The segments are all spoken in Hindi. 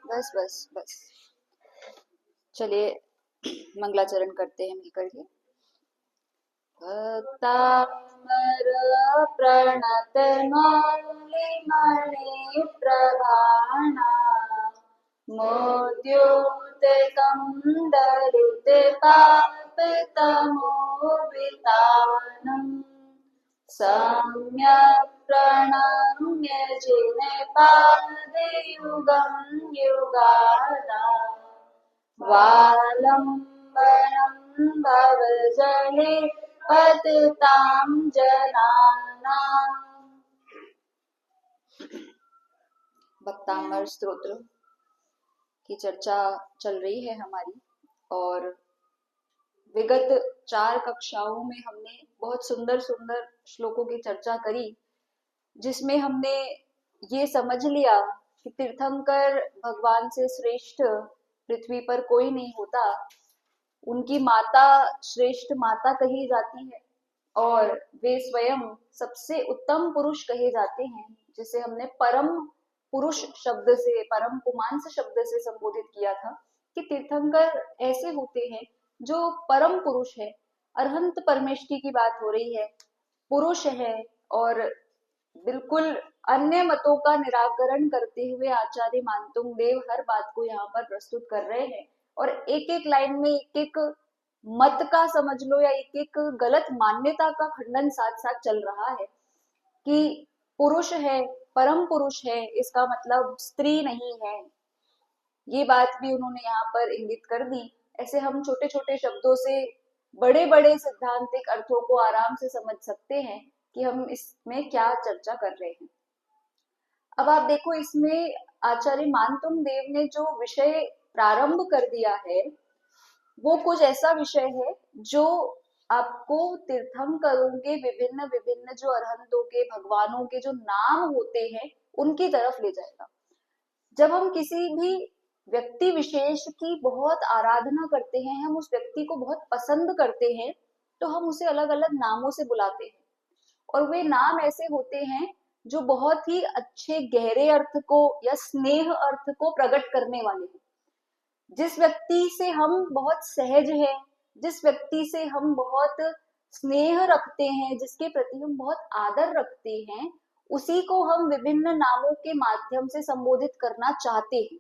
बस बस बस, चलिए मंगलाचरण करते हैं मिलकर के। भक्तामर प्रणत मौलिमणि प्रभाणा मोद्युत कंदलित पापितमोवितानम् सम्यक् प्रणम्य जिनपादयुगं युगादा वालम्बनं भवजले पतितां जनानाम्। भक्तामर स्तोत्र की चर्चा चल रही है हमारी, और विगत 4 कक्षाओं में हमने बहुत सुंदर सुंदर श्लोकों की चर्चा करी, जिसमें हमने ये समझ लिया कि तीर्थंकर भगवान से श्रेष्ठ पृथ्वी पर कोई नहीं होता। उनकी माता श्रेष्ठ माता कही जाती है और वे स्वयं सबसे उत्तम पुरुष कहे जाते हैं, जिसे हमने परम पुरुष शब्द से, परम पुमांस शब्द से संबोधित किया था कि तीर्थंकर ऐसे होते हैं जो परम पुरुष है। अरहंत परमेष्ठी की बात हो रही है, पुरुष है, और बिल्कुल अन्य मतों का निराकरण करते हुए आचार्य मानतुंग देव हर बात को यहाँ पर प्रस्तुत कर रहे हैं, और एक एक लाइन में एक एक मत का समझ लो या एक एक गलत मान्यता का खंडन साथ साथ चल रहा है कि पुरुष है, परम पुरुष है, इसका मतलब स्त्री नहीं है। ये बात भी उन्होंने यहाँ पर इंगित कर दी। ऐसे हम छोटे छोटे शब्दों से बड़े बड़े सिद्धांतिक अर्थों को आराम से समझ सकते हैं कि हम इसमें क्या चर्चा कर रहे हैं। अब आप देखो, इसमें आचार्य मानतुंग देव ने जो विषय प्रारंभ कर दिया है वो कुछ ऐसा विषय है जो आपको तीर्थंकरों के विभिन्न विभिन्न जो अरहंतों के, भगवानों के जो नाम होते हैं उनकी तरफ ले जाएगा। जब हम किसी भी व्यक्ति विशेष की बहुत आराधना करते हैं, हम उस व्यक्ति को बहुत पसंद करते हैं, तो हम उसे अलग अलग नामों से बुलाते हैं, और वे नाम ऐसे होते हैं जो बहुत ही अच्छे गहरे अर्थ को या स्नेह अर्थ को प्रकट करने वाले हैं। जिस व्यक्ति से हम बहुत सहज हैं, जिस व्यक्ति से हम बहुत स्नेह रखते हैं, जिसके प्रति हम बहुत आदर रखते हैं, उसी को हम विभिन्न नामों के माध्यम से संबोधित करना चाहते हैं।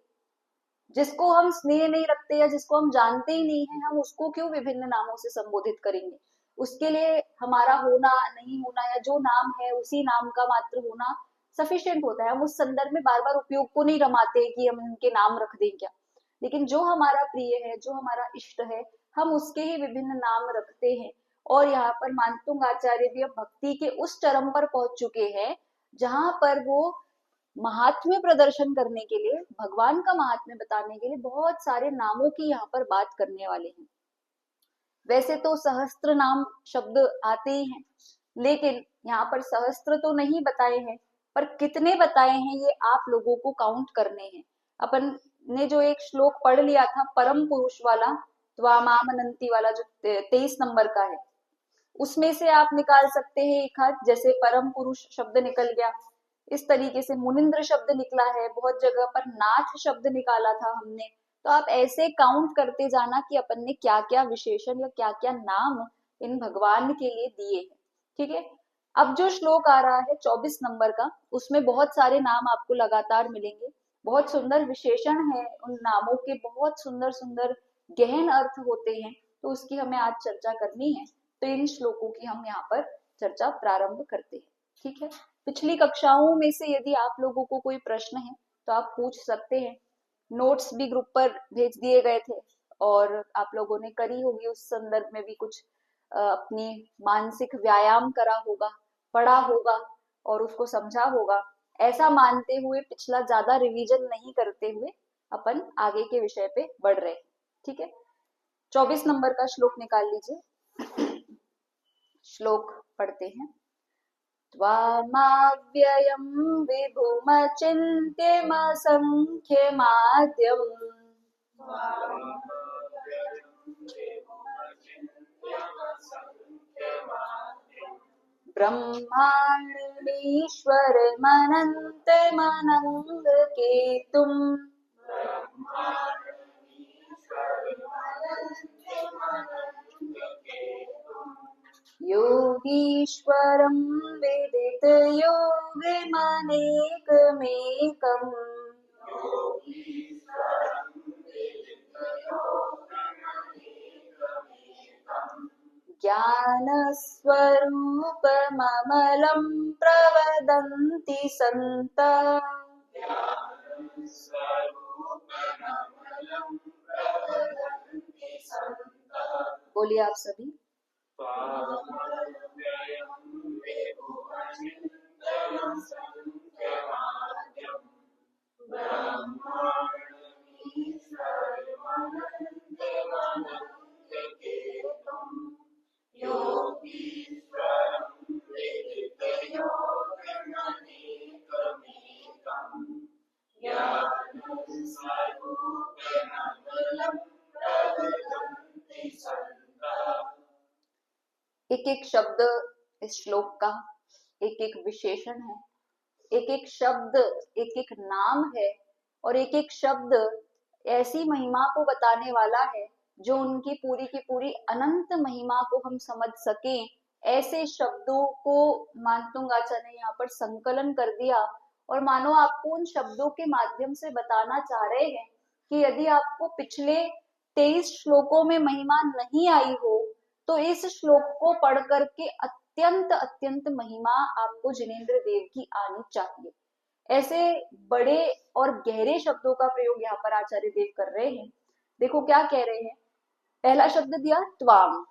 जिसको हम स्नेह नहीं रखते या जिसको हम जानते ही नहीं है, हम उसको क्यों विभिन्न नामों से संबोधित करेंगे। उसके लिए हमारा होना नहीं होना या जो नाम है उसी नाम का मात्र होना सफिशिएंट होता है। हम उस संदर्भ में बार बार उपयोग को नहीं रमाते कि हम उनके नाम रख दें क्या, लेकिन जो हमारा प्रिय है, जो हमारा इष्ट है, हम उसके ही विभिन्न नाम रखते हैं। और यहाँ पर मानतुंग आचार्य भी अब भक्ति के उस चरम पर पहुंच चुके हैं जहां पर वो महात्म्य प्रदर्शन करने के लिए, भगवान का महात्म्य बताने के लिए बहुत सारे नामों की यहाँ पर बात करने वाले हैं। वैसे तो सहस्त्र नाम शब्द आते ही हैं, लेकिन यहाँ पर सहस्त्र तो नहीं बताए हैं, पर कितने बताए हैं ये आप लोगों को काउंट करने हैं। अपन ने जो एक श्लोक पढ़ लिया था परम पुरुष वाला, त्वामामनंती वाला, जो 23 नंबर का है, उसमें से आप निकाल सकते हैं एक हाथ। जैसे परम पुरुष शब्द निकल गया, इस तरीके से मुनिंद्र शब्द निकला है, बहुत जगह पर नाथ शब्द निकाला था हमने। तो आप ऐसे काउंट करते जाना कि अपन ने क्या क्या विशेषण या क्या क्या नाम इन भगवान के लिए दिए हैं। ठीक है, अब जो श्लोक आ रहा है 24 नंबर का, उसमें बहुत सारे नाम आपको लगातार मिलेंगे, बहुत सुंदर विशेषण है उन नामों के, बहुत सुंदर सुंदर गहन अर्थ होते हैं। तो उसकी हमें आज चर्चा करनी है, तो इन श्लोकों की हम यहाँ पर चर्चा प्रारंभ करते हैं। ठीक है, पिछली कक्षाओं में से यदि आप लोगों को कोई प्रश्न है तो आप पूछ सकते हैं। नोट्स भी ग्रुप पर भेज दिए गए थे और आप लोगों ने करी होगी, उस संदर्भ में भी कुछ अपनी मानसिक व्यायाम करा होगा, पढ़ा होगा और उसको समझा होगा। ऐसा मानते हुए पिछला ज्यादा रिवीजन नहीं करते हुए अपन आगे के विषय पे बढ़ रहे हैं। ठीक है, 24 नंबर का श्लोक निकाल लीजिए। श्लोक पढ़ते हैं। त्वामाव्ययं विभुमचिन्त्यमसंख्यमाद्यम् ब्रह्माण्डमीश्वरमनन्तमनङ्ग केतुम् योगीश्वरं विदितयोगमनेकमेकम् ज्ञानस्वरूपममलं प्रवदन्ति सन्तः। बोलिए आप सभी। एक एक शब्द इस श्लोक का एक एक विशेषण है, एक एक शब्द एक एक नाम है, और एक एक शब्द ऐसी महिमा को बताने वाला है जो उनकी पूरी की पूरी अनंत महिमा को हम समझ सकें। ऐसे शब्दों को मानतुंगाचा ने यहाँ पर संकलन कर दिया, और मानो आपको उन शब्दों के माध्यम से बताना चाह रहे हैं कि यदि आपको पिछले 23 श्लोकों में महिमा नहीं आई हो तो इस श्लोक को पढ़ करके अत्यंत अत्यंत महिमा आपको जिनेंद्र देव की आनी चाहिए। ऐसे बड़े और गहरे शब्दों का प्रयोग यहाँ पर आचार्य देव कर रहे हैं। देखो क्या कह रहे हैं। पहला शब्द दिया त्वाम,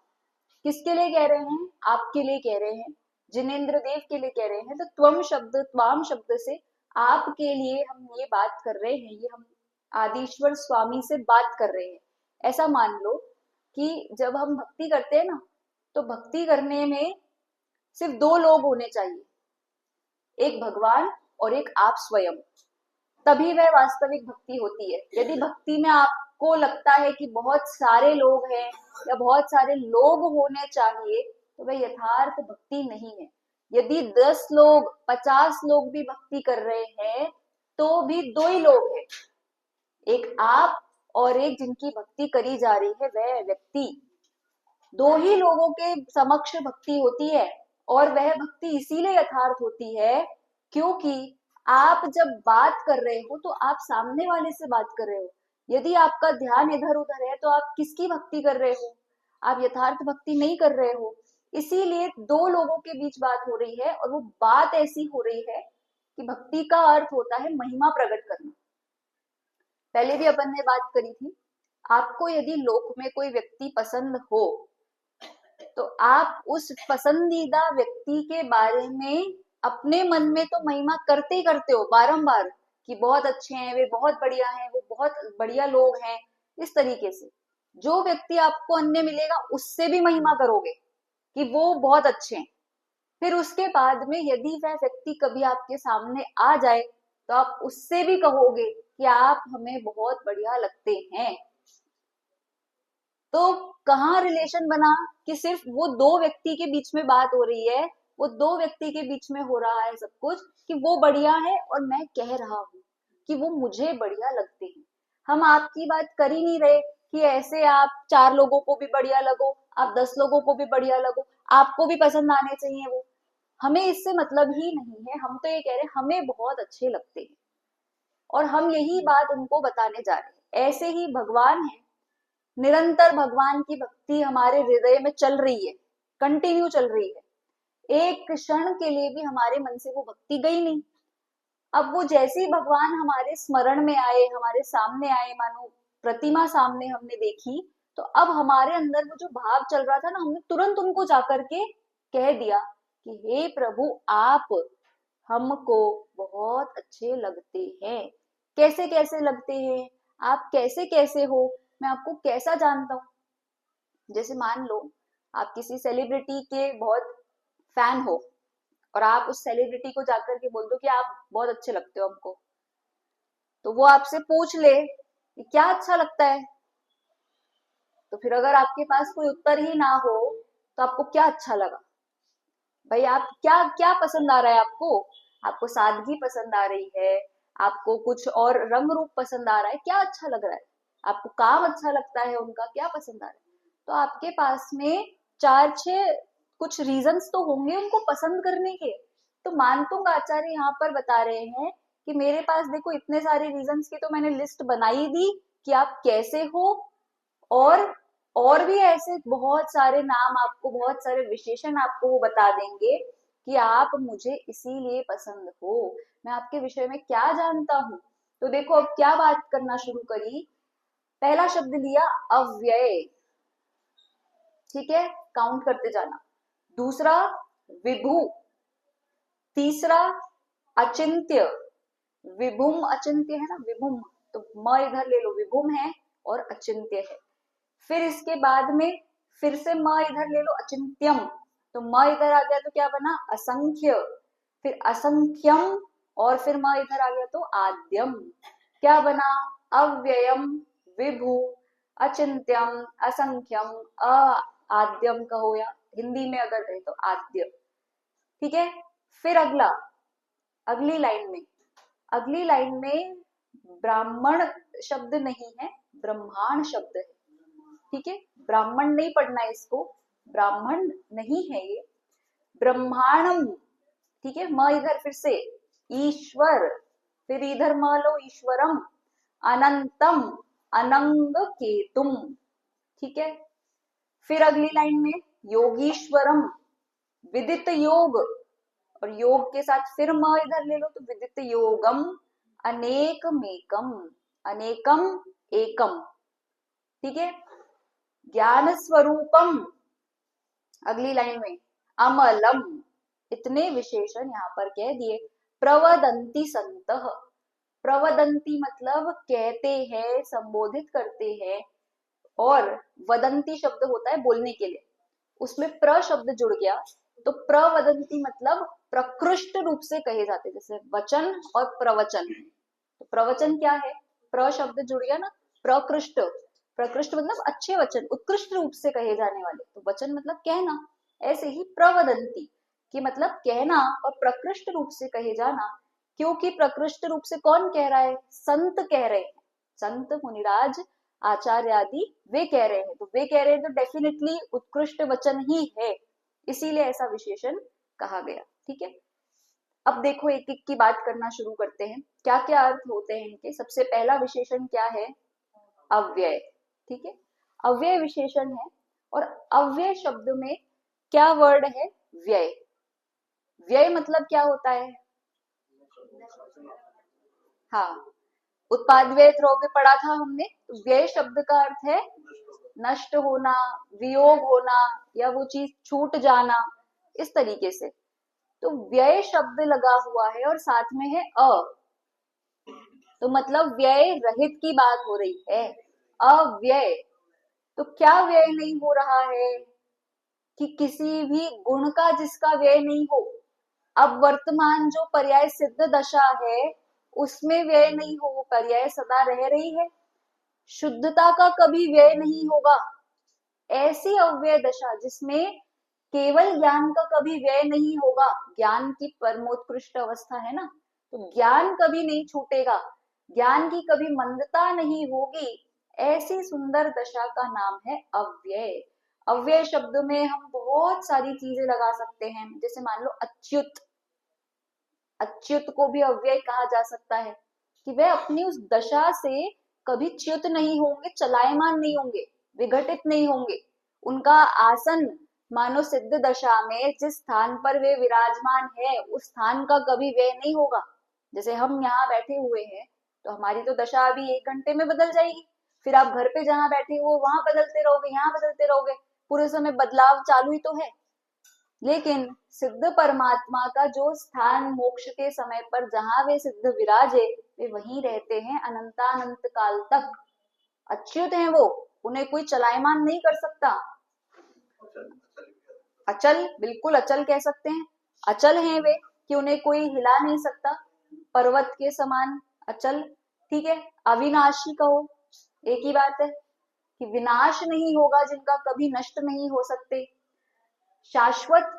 किसके लिए कह रहे हैं? आपके लिए कह रहे हैं, जिनेंद्र देव के लिए कह रहे हैं। तो त्वम शब्द, त्वाम शब्द से आपके लिए हम ये बात कर रहे हैं, ये हम आदिश्वर स्वामी से बात कर रहे हैं। ऐसा मान लो कि जब हम भक्ति करते हैं ना, तो भक्ति करने में सिर्फ 2 लोग होने चाहिए, एक भगवान और एक आप स्वयं, तभी वह वास्तविक भक्ति होती है। यदि भक्ति में आपको लगता है कि बहुत सारे लोग हैं या बहुत सारे लोग होने चाहिए, तो वह यथार्थ भक्ति नहीं है। यदि 10 लोग 50 लोग भी भक्ति कर रहे हैं तो भी 2 ही लोग हैं, एक आप और एक जिनकी भक्ति करी जा रही है वह व्यक्ति। 2 ही लोगों के समक्ष भक्ति होती है, और वह भक्ति इसीलिए यथार्थ होती है क्योंकि आप जब बात कर रहे हो तो आप सामने वाले से बात कर रहे हो। यदि आपका ध्यान इधर उधर है तो आप किसकी भक्ति कर रहे हो? आप यथार्थ भक्ति नहीं कर रहे हो। इसीलिए 2 लोगों के बीच बात हो रही है, और वो बात ऐसी हो रही है कि भक्ति का अर्थ होता है महिमा प्रकट करना। पहले भी अपन ने बात करी थी, आपको यदि लोक में कोई व्यक्ति पसंद हो तो आप उस पसंदीदा व्यक्ति के बारे में अपने मन में तो महिमा करते ही करते हो बारंबार कि बहुत अच्छे हैं, वे बहुत बढ़िया हैं, वो बहुत बढ़िया लोग हैं। इस तरीके से जो व्यक्ति आपको अन्य मिलेगा उससे भी महिमा करोगे कि वो बहुत अच्छे हैं। फिर उसके बाद में यदि वह व्यक्ति कभी आपके सामने आ जाए तो आप उससे भी कहोगे कि आप हमें बहुत बढ़िया लगते हैं। तो कहाँ रिलेशन बना कि सिर्फ वो 2 व्यक्ति के बीच में बात हो रही है, वो 2 व्यक्ति के बीच में हो रहा है सब कुछ कि वो बढ़िया है और मैं कह रहा हूँ कि वो मुझे बढ़िया लगते हैं। हम आपकी बात कर ही नहीं रहे कि ऐसे आप 4 लोगों को भी बढ़िया लगो, आप 10 लोगों को भी बढ़िया लगो, आपको भी पसंद आने चाहिए वो। हमें इससे मतलब ही नहीं है। हम तो ये कह रहे हैं हमें बहुत अच्छे लगते हैं, और हम यही बात उनको बताने जा रहे हैं। ऐसे ही भगवान है, निरंतर भगवान की भक्ति हमारे हृदय में चल रही है, कंटिन्यू चल रही है। एक क्षण के लिए भी हमारे मन से वो भक्ति गई नहीं। अब वो जैसे ही भगवान हमारे स्मरण में आए, हमारे सामने आए, मानो प्रतिमा सामने हमने देखी, तो अब हमारे अंदर वो जो भाव चल रहा था ना, हमने तुरंत उनको जाकर के कह दिया कि हे प्रभु, आप हमको बहुत अच्छे लगते हैं। कैसे कैसे लगते हैं? आप कैसे कैसे हो? मैं आपको कैसा जानता हूँ। जैसे मान लो आप किसी सेलिब्रिटी के बहुत फैन हो और आप उस सेलिब्रिटी को जाकर के बोल दो कि आप बहुत अच्छे लगते हो हमको, तो वो आपसे पूछ ले कि क्या अच्छा लगता है, तो फिर अगर आपके पास कोई उत्तर ही ना हो तो आपको क्या अच्छा लगा भाई आप क्या क्या पसंद आ रहा है आपको? आपको सादगी पसंद आ रही है? आपको कुछ और रंग रूप पसंद आ रहा है? क्या अच्छा लग रहा है? आपको काम अच्छा लगता है उनका? क्या पसंद आ रहा है? तो आपके पास में चार छह कुछ रीजंस तो होंगे उनको पसंद करने के। तो मानतुंग आचार्य यहाँ पर बता रहे हैं कि मेरे पास देखो इतने सारे रीजंस की तो मैंने लिस्ट बनाई दी कि आप कैसे हो, और और भी ऐसे बहुत सारे नाम आपको, बहुत सारे विशेषण आपको वो बता देंगे कि आप मुझे इसीलिए पसंद हो, मैं आपके विषय में क्या जानता हूँ। तो देखो अब क्या बात करना शुरू करी। पहला शब्द लिया अव्यय, ठीक है, काउंट करते जाना। दूसरा विभु, तीसरा अचिंत्य, विभुम अचिंत्य है ना, विभुम, तो म इधर ले लो, विभुम है और अचिंत्य है। फिर इसके बाद में फिर से म इधर ले लो, अचिंत्यम, तो म इधर आ गया तो क्या बना, असंख्य, फिर असंख्यम, और फिर म इधर आ गया तो आद्यम, क्या बना, अव्ययम, विभु, अचिंत्यम, असंख्यम, आद्यम कहो या हिंदी में अगर कहे तो आद्य, ठीक है। फिर अगला, अगली लाइन में, अगली लाइन में ब्राह्मण शब्द नहीं है, ब्रह्मांड शब्द है, ठीक है। ब्राह्मण नहीं पढ़ना है इसको, ब्राह्मण नहीं है ये, ब्रह्मांडम, ठीक है। म इधर फिर से ईश्वर, फिर इधर म लो ईश्वरम, अनंतम, अनंग केतुम, ठीक है। फिर अगली लाइन में योगीश्वरम, विदित योग, और योग के साथ फिर म इधर ले लो तो विदित योगम, अनेकमेकम, अनेकम एकम, ठीक है। ज्ञान स्वरूपम, अगली लाइन में अमलम, इतने विशेषण यहाँ पर कह दिए। प्रवदंती संतः, प्रवदंती मतलब कहते हैं, संबोधित करते हैं, और वदंती शब्द होता है बोलने के लिए, उसमें प्र शब्द जुड़ गया तो प्रवदंती मतलब प्रकृष्ट रूप से कहे जाते, जैसे वचन और प्रवचन। तो प्रवचन क्या है, प्र शब्द जुड़ गया ना, प्रकृष्ट, प्रकृष्ट मतलब अच्छे वचन, उत्कृष्ट रूप से कहे जाने वाले, तो वचन मतलब कहना। ऐसे ही प्रवदंती कि मतलब कहना और प्रकृष्ट रूप से कहे जाना, क्योंकि प्रकृष्ट रूप से कौन कह रहा है, संत कह रहे हैं, संत मुनिराज आचार्य आदि वे कह रहे हैं, तो वे कह रहे हैं तो डेफिनेटली उत्कृष्ट वचन ही है, इसीलिए ऐसा विशेषण कहा गया, ठीक है। अब देखो एक एक की बात करना शुरू करते हैं, क्या क्या अर्थ होते हैं इनके। सबसे पहला विशेषण क्या है, अव्यय, ठीक है, अव्यय विशेषण है। और अव्यय शब्द में क्या वर्ड है, व्यय। व्यय मतलब क्या होता है, हाँ, उत्पाद व्यय द्रव्य पढ़ा था हमने, तो व्यय शब्द का अर्थ है नष्ट होना, वियोग होना, या वो चीज छूट जाना, इस तरीके से। तो व्यय शब्द लगा हुआ है और साथ में है अ, तो मतलब व्यय रहित की बात हो रही है, अव्यय। तो क्या व्यय नहीं हो रहा है, कि किसी भी गुण का जिसका व्यय नहीं हो। अब वर्तमान जो पर्याय सिद्ध दशा है उसमें व्यय नहीं हो, वो पर्याय सदा रह रही है, शुद्धता का कभी व्यय नहीं होगा। ऐसी अव्यय दशा जिसमें केवल ज्ञान का कभी व्यय नहीं होगा, ज्ञान की परमोत्कृष्ट अवस्था है ना, तो ज्ञान कभी नहीं छूटेगा, ज्ञान की कभी मंदता नहीं होगी, ऐसी सुंदर दशा का नाम है अव्यय। अव्यय शब्द में हम बहुत सारी चीजें लगा सकते हैं, जैसे मान लो अच्युत, अच्युत को भी अव्यय कहा जा सकता है, कि वह अपनी उस दशा से कभी च्युत नहीं होंगे, चलायमान नहीं होंगे, विघटित नहीं होंगे, उनका आसन मानो सिद्ध दशा में जिस स्थान पर वे विराजमान है उस स्थान का कभी व्यय नहीं होगा। जैसे हम यहाँ बैठे हुए हैं तो हमारी तो दशा अभी 1 घंटे में बदल जाएगी, फिर आप घर पे जहाँ बैठे हो वहां बदलते रहोगे, यहाँ बदलते रहोगे, पूरे समय बदलाव चालू ही तो है। लेकिन सिद्ध परमात्मा का जो स्थान मोक्ष के समय पर जहां वे सिद्ध विराजे, वे वहीं रहते हैं अनंतानंत काल तक, अच्युत हैं वो, उन्हें कोई चलायमान नहीं कर सकता। अचल, बिल्कुल अचल कह सकते हैं, अचल हैं वे, कि उन्हें कोई हिला नहीं सकता, पर्वत के समान अचल, ठीक है। अविनाशी कहो, एक ही बात है, कि विनाश नहीं होगा, जिनका कभी नष्ट नहीं हो सकते। शाश्वत,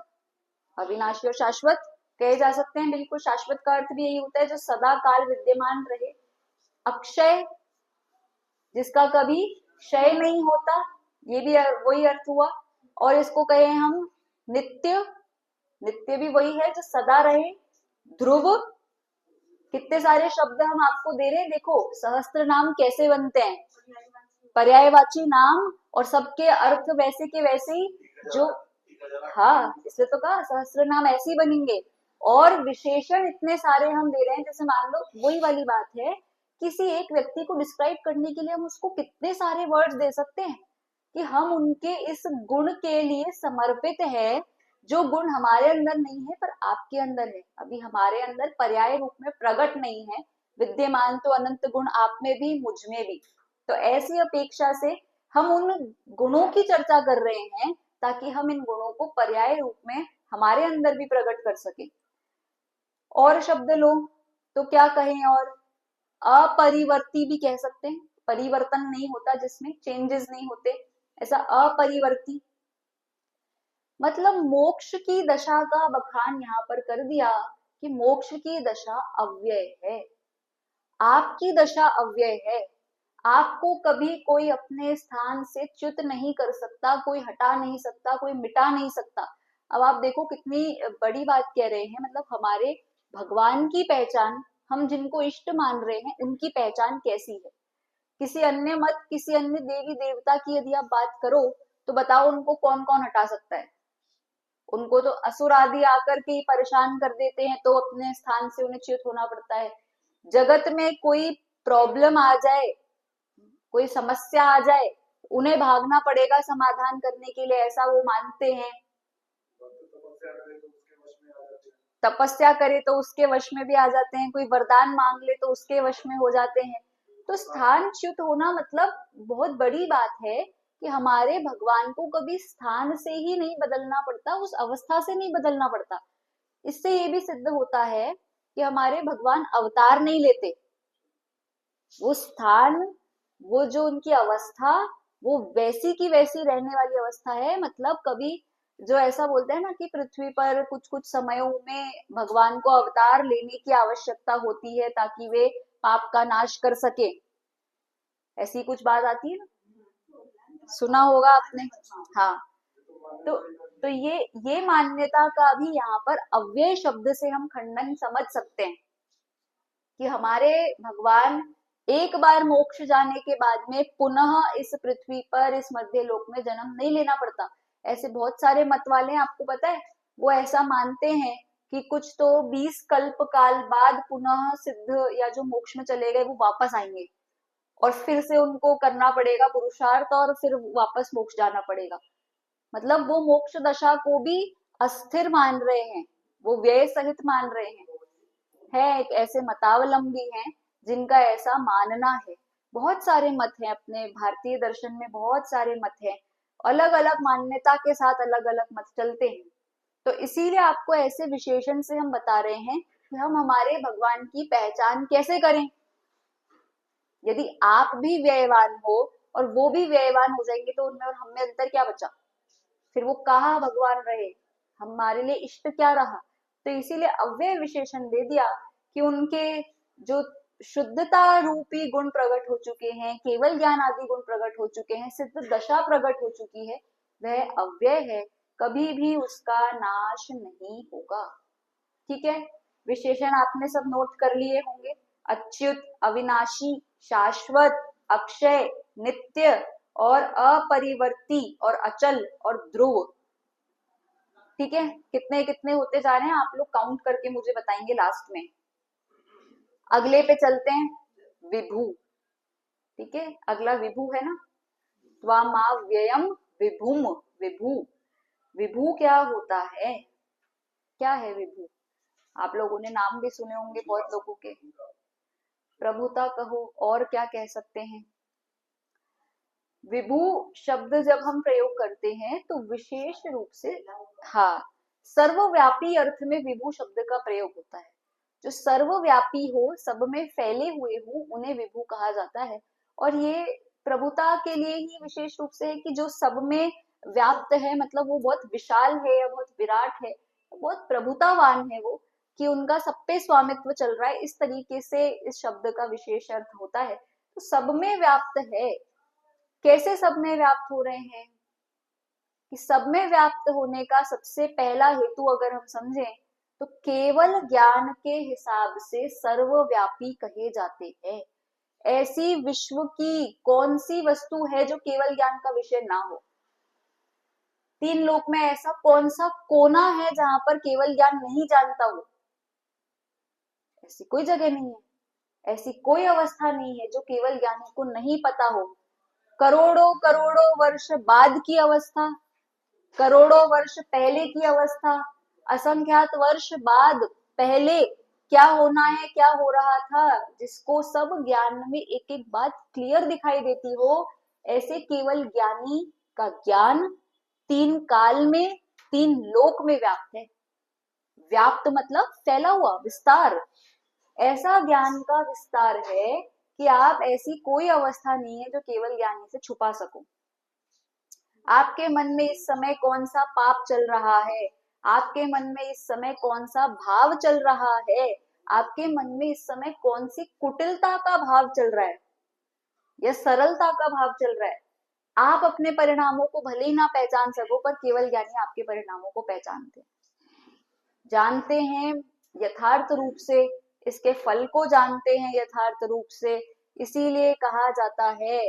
अविनाशी और शाश्वत कहे जा सकते हैं। बिल्कुल, शाश्वत का अर्थ भी यही होता है जो सदा काल विद्यमान रहे। अक्षय, जिसका कभी क्षय नहीं होता, ये भी वही अर्थ हुआ। और इसको कहे हम नित्य, नित्य भी वही है जो सदा रहे। ध्रुव, कितने सारे शब्द हम आपको दे रहे हैं। देखो सहस्त्र नाम कैसे बनते हैं, पर्यायवाची नाम, और सबके अर्थ वैसे के वैसे ही जो, हाँ इसलिए तो कहा सहस्त्र नाम ऐसे ही बनेंगे। और विशेषण इतने सारे हम दे रहे हैं, जैसे मान लो वही वाली बात है, किसी एक व्यक्ति को डिस्क्राइब करने के लिए हम उसको कितने सारे वर्ड्स दे सकते हैं कि हम उनके इस गुण के लिए समर्पित है, जो गुण हमारे अंदर नहीं है पर आपके अंदर है, अभी हमारे अंदर पर्याय रूप में प्रकट नहीं है। विद्यमान तो अनंत गुण आप में भी मुझ में भी, तो ऐसी अपेक्षा से हम उन गुणों की चर्चा कर रहे हैं ताकि हम इन गुणों को पर्याय रूप में हमारे अंदर भी प्रकट कर सके। और शब्द लो तो क्या कहें, और अपरिवर्ती भी कह सकते हैं, परिवर्तन नहीं होता जिसमें चेंजेस नहीं होते, ऐसा अपरिवर्ती। मतलब मोक्ष की दशा का बखान यहाँ पर कर दिया कि मोक्ष की दशा अव्यय है, आपकी दशा अव्यय है। आपको कभी कोई अपने स्थान से च्युत नहीं कर सकता, कोई हटा नहीं सकता, कोई मिटा नहीं सकता। अब आप देखो कितनी बड़ी बात कह रहे हैं, मतलब हमारे भगवान की पहचान, हम जिनको इष्ट मान रहे हैं उनकी पहचान कैसी है। किसी अन्य मत, किसी अन्य देवी देवता की यदि आप बात करो तो बताओ उनको कौन कौन हटा सकता है। उनको तो असुर आदि आकर के ही परेशान कर देते हैं, तो अपने स्थान से उन्हें च्युत होना पड़ता है। जगत में कोई प्रॉब्लम आ जाए, कोई समस्या आ जाए, उन्हें भागना पड़ेगा समाधान करने के लिए, ऐसा वो मानते हैं। तपस्या करे तो उसके वश में भी आ जाते हैं, कोई वरदान मांग ले तो उसके वश में हो जाते हैं। तो स्थान च्युत होना मतलब बहुत बड़ी बात है कि हमारे भगवान को कभी स्थान से ही नहीं बदलना पड़ता, उस अवस्था से नहीं बदलना पड़ता। इससे ये भी सिद्ध होता है कि हमारे भगवान अवतार नहीं लेते, वो स्थान, वो जो उनकी अवस्था, वो वैसी की वैसी रहने वाली अवस्था है। मतलब कभी जो ऐसा बोलते हैं ना कि पृथ्वी पर कुछ कुछ समयों में भगवान को अवतार लेने की आवश्यकता होती है ताकि वे पाप का नाश कर सके, ऐसी कुछ बात आती है ना, सुना होगा आपने। हाँ, तो तो ये मान्यता का भी यहाँ पर अव्यय शब्द से हम खंडन समझ सकते हैं कि हमारे भगवान एक बार मोक्ष जाने के बाद में पुनः इस पृथ्वी पर, इस मध्य लोक में जन्म नहीं लेना पड़ता। ऐसे बहुत सारे मत वाले हैं, आपको पता है, वो ऐसा मानते हैं कि कुछ तो 20 कल्प काल बाद पुनः सिद्ध या जो मोक्ष में चले गए वो वापस आएंगे और फिर से उनको करना पड़ेगा पुरुषार्थ और फिर वापस मोक्ष जाना पड़ेगा। मतलब वो मोक्ष दशा को भी अस्थिर मान रहे हैं, वो व्यय सहित मान रहे हैं। है एक ऐसे मतावलंबी हैं जिनका ऐसा मानना है। बहुत सारे मत हैं अपने भारतीय दर्शन में, बहुत सारे मत हैं, अलग अलग मान्यता के साथ अलग अलग मत चलते हैं। तो इसीलिए आपको ऐसे विशेषण से हम बता रहे हैं कि हम हमारे भगवान की पहचान कैसे करें। यदि आप भी व्ययवान हो और वो भी व्ययवान हो जाएंगे तो उनमें और हमें अंतर क्या बचा, फिर वो कहाँ भगवान रहे, हमारे लिए इष्ट क्या रहा। तो इसीलिए अव्यय विशेषण दे दिया कि उनके जो शुद्धता रूपी गुण प्रकट हो चुके हैं, केवल ज्ञान आदि गुण प्रकट हो चुके हैं, सिद्ध दशा प्रकट हो चुकी है, वह अव्यय है, कभी भी उसका नाश नहीं होगा। ठीक है, विशेषण आपने सब नोट कर लिए होंगे। अच्युत, अविनाशी, शाश्वत, अक्षय, नित्य और अपरिवर्ती और अचल और ध्रुव। ठीक है, कितने कितने होते जा रहे हैं आप लोग काउंट करके मुझे बताएंगे लास्ट में। अगले पे चलते हैं, विभू। ठीक है, अगला विभू है ना, त्वामाव्ययम विभुम। विभू, विभू क्या होता है, क्या है विभू? आप लोगों ने नाम भी सुने होंगे बहुत लोगों के। प्रभुता कहो और क्या कह सकते हैं। विभू शब्द जब हम प्रयोग करते हैं तो विशेष रूप से, हाँ, सर्वव्यापी अर्थ में विभू शब्द का प्रयोग होता है। जो सर्वव्यापी हो, सब में फैले हुए हो, उन्हें विभू कहा जाता है। और ये प्रभुता के लिए ही विशेष रूप से है कि जो सब में व्याप्त है, मतलब वो बहुत विशाल है या बहुत विराट है। बहुत प्रभुतावान है वो, कि उनका सब पे स्वामित्व चल रहा है, इस तरीके से इस शब्द का विशेष अर्थ होता है। तो सब में व्याप्त है। कैसे सब में व्याप्त हो रहे हैं? कि सब में व्याप्त होने का सबसे पहला हेतु अगर हम समझें तो केवल ज्ञान के हिसाब से सर्वव्यापी कहे जाते हैं। ऐसी विश्व की कौन सी वस्तु है जो केवल ज्ञान का विषय ना हो? तीन लोक में ऐसा कौन सा कोना है जहां पर केवल ज्ञान नहीं जानता हो? ऐसी कोई जगह नहीं है, ऐसी कोई अवस्था नहीं है जो केवल ज्ञानी को नहीं पता हो। करोड़ों करोड़ों वर्ष बाद की अवस्था, करोड़ों वर्ष पहले की अवस्था, असंख्यात वर्ष बाद पहले क्या होना है, क्या हो रहा था, जिसको सब ज्ञान में एक एक बात क्लियर दिखाई देती हो, ऐसे केवल ज्ञानी का ज्ञान तीन काल में, तीन लोक में व्याप्त है। व्याप्त मतलब फैला हुआ, विस्तार। ऐसा ज्ञान का विस्तार है कि आप ऐसी कोई अवस्था नहीं है जो केवल ज्ञानी से छुपा सको। आपके मन में इस समय कौन सा पाप चल रहा है, आपके मन में इस समय कौन सा भाव चल रहा है, आपके मन में इस समय कौन सी कुटिलता का भाव चल रहा है या सरलता का भाव चल रहा है, आप अपने परिणामों को भले ही ना पहचान सको, पर केवल ज्ञानी आपके परिणामों को पहचानते हैं, जानते हैं यथार्थ रूप से, इसके फल को जानते हैं यथार्थ रूप से। इसीलिए कहा जाता है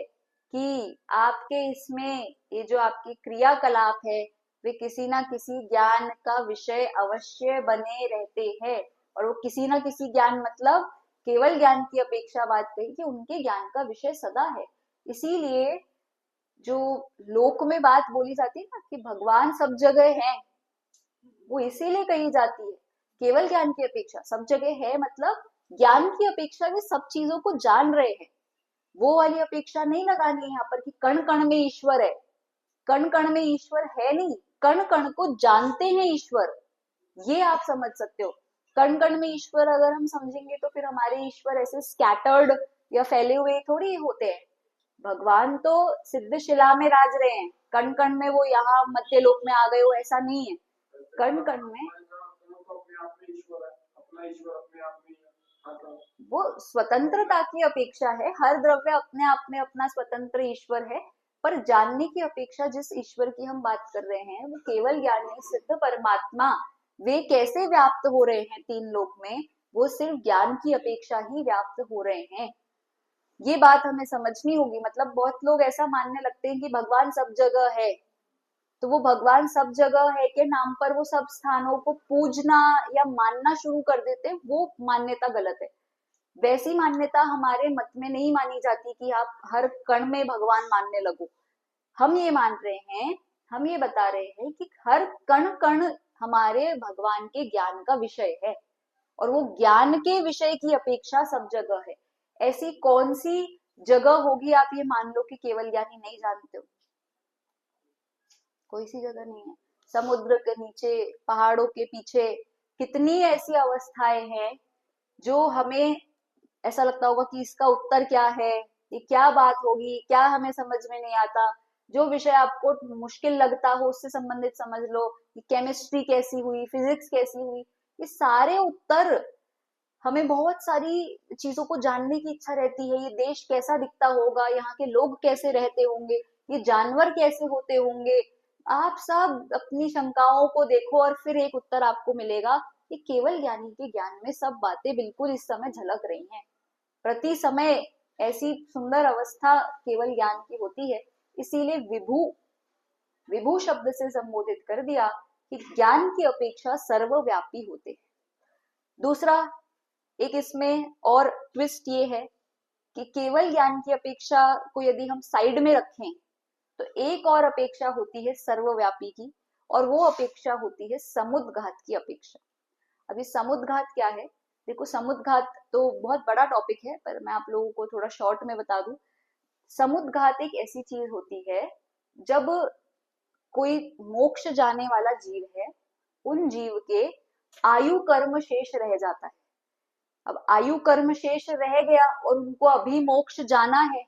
कि आपके इसमें ये जो आपकी क्रियाकलाप है वे किसी ना किसी ज्ञान का विषय अवश्य बने रहते हैं। और वो किसी ना किसी ज्ञान मतलब केवल ज्ञान की अपेक्षा बात कही कि उनके ज्ञान का विषय सदा है। इसीलिए जो लोक में बात बोली जाती है ना कि भगवान सब जगह है, वो इसीलिए कही जाती है। केवल ज्ञान की अपेक्षा सब जगह है मतलब ज्ञान की अपेक्षा वे सब चीजों को जान रहे हैं। वो वाली अपेक्षा नहीं लगानी है यहाँ पर कि कण कण में ईश्वर है। कण कण में ईश्वर है नहीं, कण कण को जानते हैं ईश्वर, ये आप समझ सकते हो। कण कण में ईश्वर अगर हम समझेंगे तो फिर हमारे ईश्वर ऐसे स्कैटर्ड या फैले हुए थोड़ी होते हैं। भगवान तो सिद्ध शिला में राज रहे हैं, कण कण में वो यहाँ मध्य लोक में आ गए हो ऐसा नहीं है। कण कण में वो स्वतंत्रता की अपेक्षा है, हर द्रव्य अपने आप में अपना स्वतंत्र ईश्वर है, पर जानने की अपेक्षा जिस ईश्वर की हम बात कर रहे हैं वो केवल ज्ञानी सिद्ध परमात्मा, वे कैसे व्याप्त हो रहे हैं तीन लोक में, वो सिर्फ ज्ञान की अपेक्षा ही व्याप्त हो रहे हैं। ये बात हमें समझनी होगी। मतलब बहुत लोग ऐसा मानने लगते हैं कि भगवान सब जगह है, तो वो भगवान सब जगह है के नाम पर वो सब स्थानों को पूजना या मानना शुरू कर देते हैं, वो मान्यता गलत है। वैसी मान्यता हमारे मत में नहीं मानी जाती कि आप हर कण में भगवान मानने लगो। हम ये मान रहे हैं, हम ये बता रहे हैं कि हर कण कण हमारे भगवान के ज्ञान का विषय है, और वो ज्ञान के विषय की अपेक्षा सब जगह है। ऐसी कौन सी जगह होगी आप ये मान लो कि केवल ज्ञानी नहीं जानते हो? कोई सी जगह नहीं है। समुद्र के नीचे, पहाड़ों के पीछे कितनी ऐसी अवस्थाएं हैं जो हमें ऐसा लगता होगा कि इसका उत्तर क्या है, ये क्या बात होगी, क्या हमें समझ में नहीं आता। जो विषय आपको मुश्किल लगता हो उससे संबंधित समझ लो कि केमिस्ट्री कैसी हुई, फिजिक्स कैसी हुई, ये सारे उत्तर हमें बहुत सारी चीजों को जानने की इच्छा रहती है। ये देश कैसा दिखता होगा, यहाँ के लोग कैसे रहते होंगे, ये जानवर कैसे होते होंगे, आप सब अपनी शंकाओं को देखो और फिर एक उत्तर आपको मिलेगा कि केवल ज्ञानी के ज्ञान में सब बातें बिल्कुल इस समय झलक रही हैं। प्रति समय ऐसी सुंदर अवस्था केवल ज्ञान की होती है। इसीलिए विभू, विभू शब्द से संबोधित कर दिया कि ज्ञान की अपेक्षा सर्वव्यापी होते हैं। दूसरा एक इसमें और ट्विस्ट ये है कि केवल ज्ञान की अपेक्षा को यदि हम साइड में रखें तो एक और अपेक्षा होती है सर्वव्यापी की, और वो अपेक्षा होती है समुद्घात की अपेक्षा। अभी समुद्घात क्या है? देखो, समुद्घात तो बहुत बड़ा टॉपिक है, पर मैं आप लोगों को थोड़ा शॉर्ट में बता दूं। समुद्घात एक ऐसी चीज होती है जब कोई मोक्ष जाने वाला जीव है, उन जीव के आयु कर्म शेष रह जाता है। अब आयु कर्म शेष रह गया और उनको अभी मोक्ष जाना है,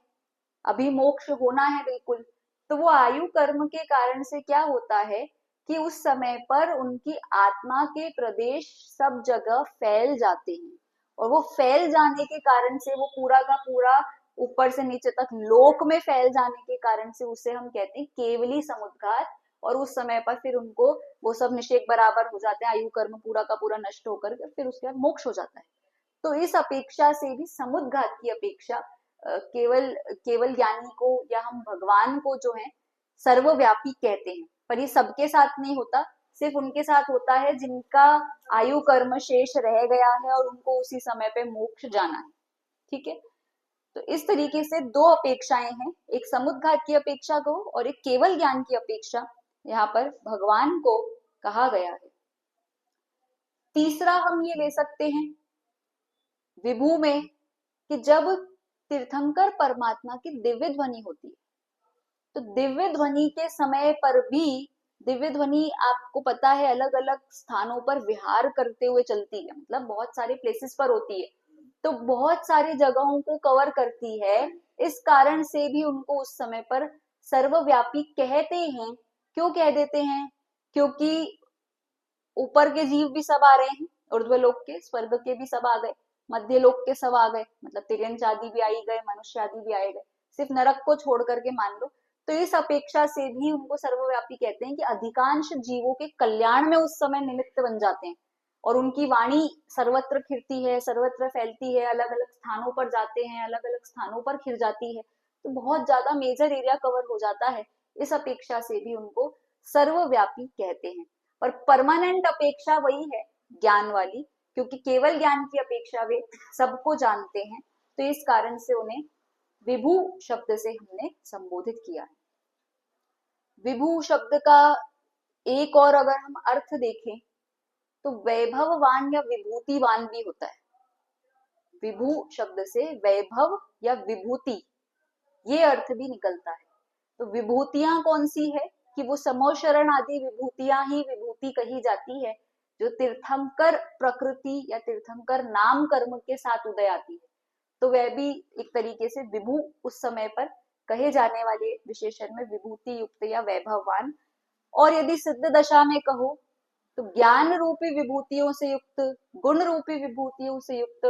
अभी मोक्ष होना है बिल्कुल, तो वो आयु कर्म के कारण से क्या होता है कि उस समय पर उनकी आत्मा के प्रदेश सब जगह फैल जाते हैं, और वो फैल जाने के कारण से, वो पूरा का पूरा ऊपर से नीचे तक लोक में फैल जाने के कारण से उसे हम कहते हैं केवली समुद्घात। और उस समय पर फिर उनको वो सब निषेक बराबर हो जाते हैं, आयु कर्म पूरा का पूरा नष्ट होकर के फिर उसके बाद मोक्ष हो जाता है। तो इस अपेक्षा से भी समुद्घात की अपेक्षा केवल केवल ज्ञानी को या हम भगवान को जो है सर्वव्यापी कहते हैं, पर ये सबके साथ नहीं होता, सिर्फ उनके साथ होता है जिनका आयु कर्म शेष रह गया है और उनको उसी समय पे मोक्ष जाना है। ठीक है, तो इस तरीके से दो अपेक्षाएं हैं, एक समुद्घात की अपेक्षा को और एक केवल ज्ञान की अपेक्षा यहाँ पर भगवान को कहा गया है। तीसरा हम ये ले सकते हैं विभू में कि जब तीर्थंकर परमात्मा की दिव्य ध्वनि होती है, तो दिव्य ध्वनि के समय पर भी, दिव्य ध्वनि आपको पता है अलग अलग स्थानों पर विहार करते हुए चलती है, मतलब बहुत सारे प्लेसेस पर होती है, तो बहुत सारी जगहों को कवर करती है। इस कारण से भी उनको उस समय पर सर्वव्यापी कहते हैं। क्यों कह देते हैं? क्योंकि ऊपर के जीव भी सब आ रहे हैं, ऊर्ध्वलोक के, स्वर्ग के भी सब आ गए, मध्य लोक के सब आ गए, मतलब तिर्यंच आदि भी आई गए, मनुष्य आदि भी आए गए, सिर्फ नरक को छोड़ करके मान लो। तो इस अपेक्षा से भी उनको सर्वव्यापी कहते हैं कि अधिकांश जीवों के कल्याण में उस समय निमित्त बन जाते हैं, और उनकी वाणी सर्वत्र फिरती है, सर्वत्र फैलती है, अलग अलग स्थानों पर जाते हैं, अलग अलग स्थानों पर खिर जाती है, तो बहुत ज्यादा मेजर एरिया कवर हो जाता है। इस अपेक्षा से भी उनको सर्वव्यापी कहते हैं। पर परमानेंट अपेक्षा वही है ज्ञान वाली, क्योंकि केवल ज्ञान की अपेक्षा वे सबको जानते हैं, तो इस कारण से उन्हें विभू शब्द से हमने संबोधित किया है। विभू शब्द का एक और अगर हम अर्थ देखें तो वैभववान या विभूतिवान भी होता है। विभू शब्द से वैभव या विभूति ये अर्थ भी निकलता है। तो विभूतियां कौन सी है कि वो समोशरण आदि विभूतियां ही विभूति कही जाती है, जो तीर्थंकर प्रकृति या तीर्थंकर नाम कर्म के साथ उदय आती है, तो वह भी एक तरीके से विभू उस समय पर कहे जाने वाले विशेषण में विभूति युक्त या वैभववान। और यदि सिद्ध दशा में कहो तो ज्ञान रूपी विभूतियों से युक्त, गुण रूपी विभूतियों से युक्त,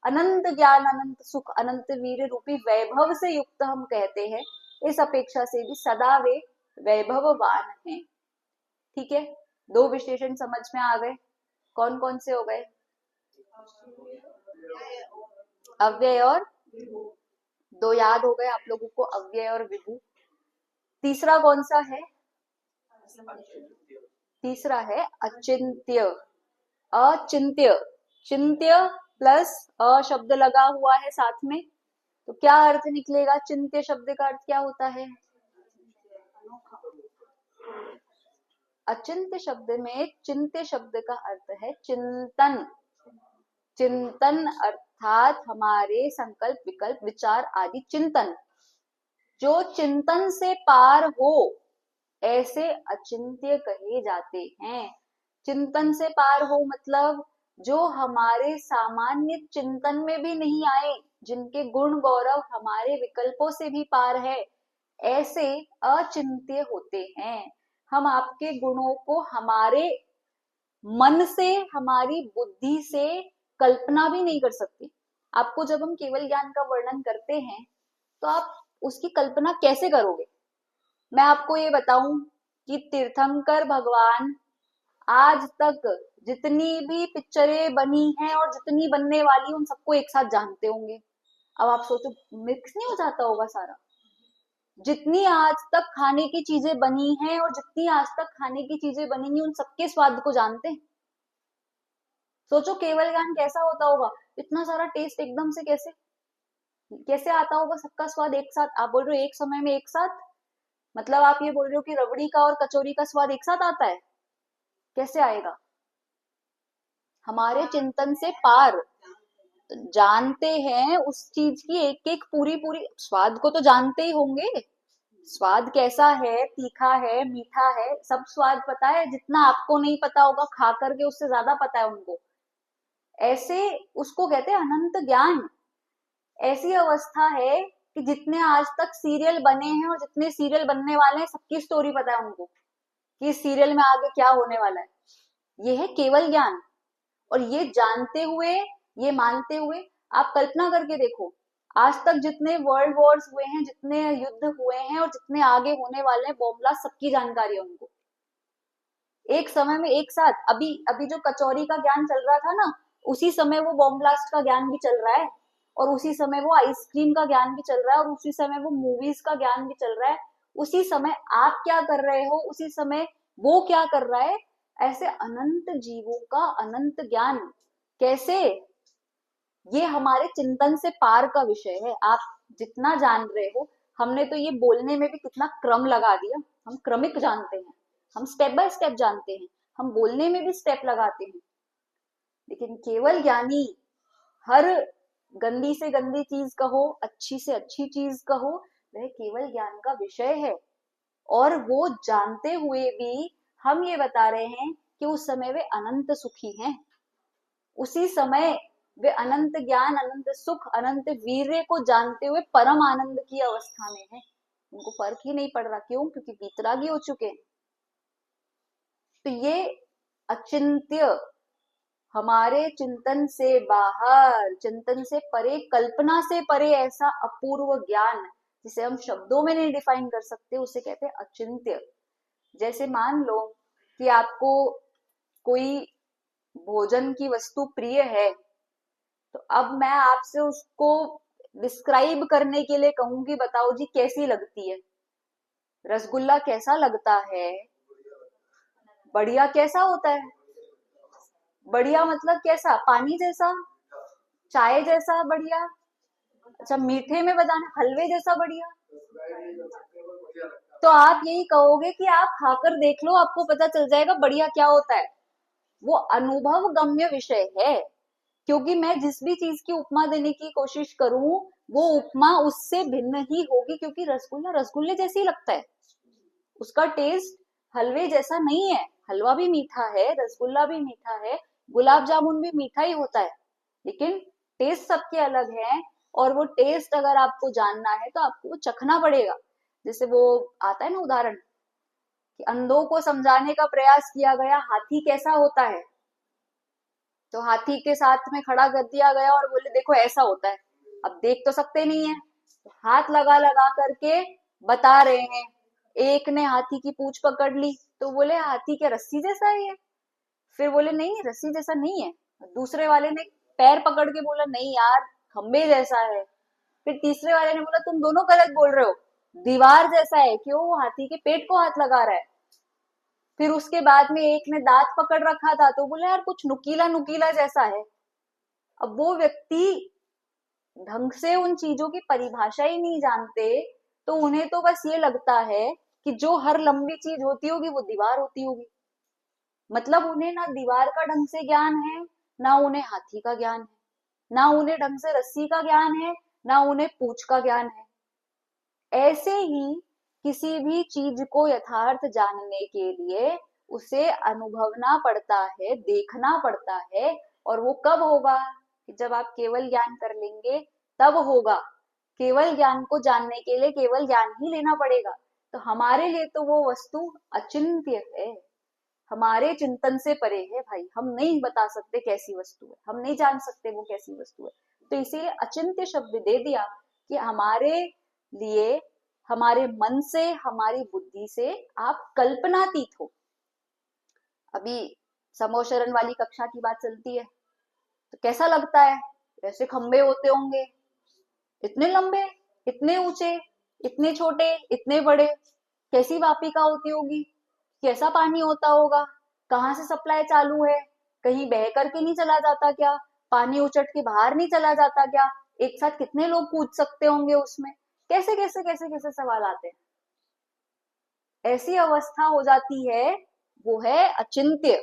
अनंत ज्ञान अनंत सुख अनंत वीर रूपी वैभव से युक्त हम कहते हैं। इस अपेक्षा से भी सदा वे वैभववान हैं। ठीक है, दो विशेषण समझ में आ गए। कौन कौन से हो गए? अव्यय और दो याद हो गए आप लोगों को, अव्यय और विभू। तीसरा कौन सा है? तीसरा है अचिंत्य। अचिंत्य, चिंत्य प्लस अ शब्द लगा हुआ है साथ में, तो क्या अर्थ निकलेगा? चिंत्य शब्द का अर्थ क्या होता है? अचिंत्य शब्द में चिंत्य शब्द का अर्थ है चिंतन। चिंतन अर्थात हमारे संकल्प विकल्प विचार आदि चिंतन, जो चिंतन से पार हो ऐसे अचिंत्य कहे जाते हैं। चिंतन से पार हो मतलब जो हमारे सामान्य चिंतन में भी नहीं आए, जिनके गुण गौरव हमारे विकल्पों से भी पार है, ऐसे अचिंत्य होते हैं। हम आपके गुणों को हमारे मन से, हमारी बुद्धि से कल्पना भी नहीं कर सकते। आपको जब हम केवल ज्ञान का वर्णन करते हैं तो आप उसकी कल्पना कैसे करोगे? मैं आपको ये बताऊं कि तीर्थंकर भगवान आज तक जितनी भी पिक्चरें बनी हैं और जितनी बनने वाली उन सबको एक साथ जानते होंगे। अब आप सोचो, मिक्स नहीं हो जाता होगा सारा? जितनी आज तक खाने की चीजें बनी हैं और जितनी आज तक खाने की चीजें बनेंगी उन सबके स्वाद को जानते हैं। सोचो केवल ज्ञान कैसा होता होगा, इतना सारा टेस्ट एकदम से कैसे कैसे आता होगा, सबका स्वाद एक साथ। आप बोल रहे हो एक समय में एक साथ, मतलब आप ये बोल रहे हो कि रबड़ी का और कचौरी का स्वाद एक साथ आता है? कैसे आएगा? हमारे चिंतन से पार। तो जानते हैं उस चीज की एक एक पूरी पूरी, स्वाद को तो जानते ही होंगे, स्वाद कैसा है, तीखा है, मीठा है, सब स्वाद पता है। जितना आपको नहीं पता होगा खा करके उससे ज्यादा पता है उनको। ऐसे उसको कहते हैं अनंत ज्ञान। ऐसी अवस्था है कि जितने आज तक सीरियल बने हैं और जितने सीरियल बनने वाले हैं सबकी स्टोरी पता है उनको, कि इस सीरियल में आगे क्या होने वाला है। ये है केवल ज्ञान। और ये जानते हुए, ये मानते हुए आप कल्पना करके देखो, आज तक जितने वर्ल्ड वॉर्स हुए हैं, जितने युद्ध हुए हैं और जितने आगे होने वाले हैं, बॉम्ब ब्लास्ट सबकी जानकारी है उनको। एक समय में एक साथ, अभी अभी जो कचौरी का ज्ञान चल रहा था ना, उसी समय वो बॉम्ब ब्लास्ट का ज्ञान भी चल रहा है, और उसी समय वो आइसक्रीम का ज्ञान भी चल रहा है, और उसी समय वो मूवीज का ज्ञान भी चल रहा है। उसी समय आप क्या कर रहे हो, उसी समय वो क्या कर रहा है। ऐसे अनंत जीवों का अनंत ज्ञान कैसे, ये हमारे चिंतन से पार का विषय है। आप जितना जान रहे हो, हमने तो ये बोलने में भी कितना क्रम लगा दिया। हम क्रमिक जानते हैं, हम स्टेप बाय स्टेप जानते हैं, हम बोलने में भी स्टेप लगाते हैं। लेकिन केवल ज्ञानी हर गंदी से गंदी चीज कहो, अच्छी से अच्छी चीज कहो, वह केवल ज्ञान का विषय है। और वो जानते हुए भी हम ये बता रहे हैं कि उस समय वे अनंत सुखी हैं। उसी समय वे अनंत ज्ञान, अनंत सुख, अनंत वीर्य को जानते हुए परम आनंद की अवस्था में हैं। उनको फर्क ही नहीं पड़ रहा। क्यों? क्योंकि वीतरागी हो चुके हैं। तो ये अचिंत्य, हमारे चिंतन से बाहर, चिंतन से परे, कल्पना से परे ऐसा अपूर्व ज्ञान जिसे हम शब्दों में नहीं डिफाइन कर सकते, उसे कहते हैं अचिंत्य। जैसे मान लो कि आपको कोई भोजन की वस्तु प्रिय है, तो अब मैं आपसे उसको डिस्क्राइब करने के लिए कहूंगी, बताओ जी कैसी लगती है। रसगुल्ला कैसा लगता है? बढ़िया कैसा होता है? बढ़िया मतलब कैसा? पानी जैसा, चाय जैसा बढ़िया? अच्छा, मीठे में बताना, हलवे जैसा बढ़िया? तो आप यही कहोगे कि आप खाकर देख लो, आपको पता चल जाएगा बढ़िया क्या होता है। वो अनुभव गम्य विषय है। क्योंकि मैं जिस भी चीज की उपमा देने की कोशिश करूं, वो उपमा उससे भिन्न ही होगी, क्योंकि रसगुल्ला रसगुल्ले जैसे ही लगता है, उसका टेस्ट हलवे जैसा नहीं है। हलवा भी मीठा है, रसगुल्ला भी मीठा है, गुलाब जामुन भी मीठा ही होता है, लेकिन टेस्ट सबके अलग है। और वो टेस्ट अगर आपको जानना है तो आपको वो चखना पड़ेगा। जैसे वो आता है ना उदाहरण, कि अंधों को समझाने का प्रयास किया गया हाथी कैसा होता है, तो हाथी के साथ में खड़ा कर दिया गया और बोले देखो ऐसा होता है। अब देख तो सकते नहीं है, तो हाथ लगा लगा करके बता रहे हैं। एक ने हाथी की पूंछ पकड़ ली, तो बोले हाथी के रस्सी जैसा ही है। फिर बोले नहीं रस्सी जैसा नहीं है। दूसरे वाले ने पैर पकड़ के बोला नहीं यार, खंबे जैसा है। फिर तीसरे वाले ने बोला तुम दोनों गलत बोल रहे हो, दीवार जैसा है। क्यों? वो हाथी के पेट को हाथ लगा रहा है। फिर उसके बाद में एक ने दांत पकड़ रखा था, तो बोला यार कुछ नुकीला नुकीला जैसा है। अब वो व्यक्ति ढंग से उन चीजों की परिभाषा ही नहीं जानते, तो उन्हें तो बस ये लगता है कि जो हर लंबी चीज होती होगी वो दीवार होती होगी। मतलब उन्हें ना दीवार का ढंग से ज्ञान है, ना उन्हें हाथी का ज्ञान है, ना उन्हें ढंग से रस्सी का ज्ञान है, ना उन्हें पूंछ का ज्ञान है। ऐसे ही किसी भी चीज को यथार्थ जानने के लिए उसे अनुभवना पड़ता है, देखना पड़ता है। और वो कब होगा? कि जब आप केवल ज्ञान कर लेंगे तब होगा। केवल ज्ञान को जानने के लिए केवल ज्ञान ही लेना पड़ेगा। तो हमारे लिए तो वो वस्तु अचिंत्य है, हमारे चिंतन से परे है भाई। हम नहीं बता सकते कैसी वस्तु है, हम नहीं जान सकते वो कैसी वस्तु है। तो इसीलिए अचिंत्य शब्द दे दिया कि हमारे लिए, हमारे मन से, हमारी बुद्धि से आप कल्पनातीत हो। अभी समोशरण वाली कक्षा की बात चलती है, तो कैसा लगता है? ऐसे खंबे होते होंगे, इतने लंबे, इतने ऊंचे, इतने छोटे, इतने बड़े। कैसी वापिका होती होगी, कैसा पानी होता होगा, कहाँ से सप्लाई चालू है, कहीं बह करके नहीं चला जाता क्या? पानी उचट के बाहर नहीं चला जाता क्या? एक साथ कितने लोग कूद सकते होंगे उसमें? कैसे कैसे कैसे कैसे सवाल आते हैं। ऐसी अवस्था हो जाती है, वो है अचिंत्य,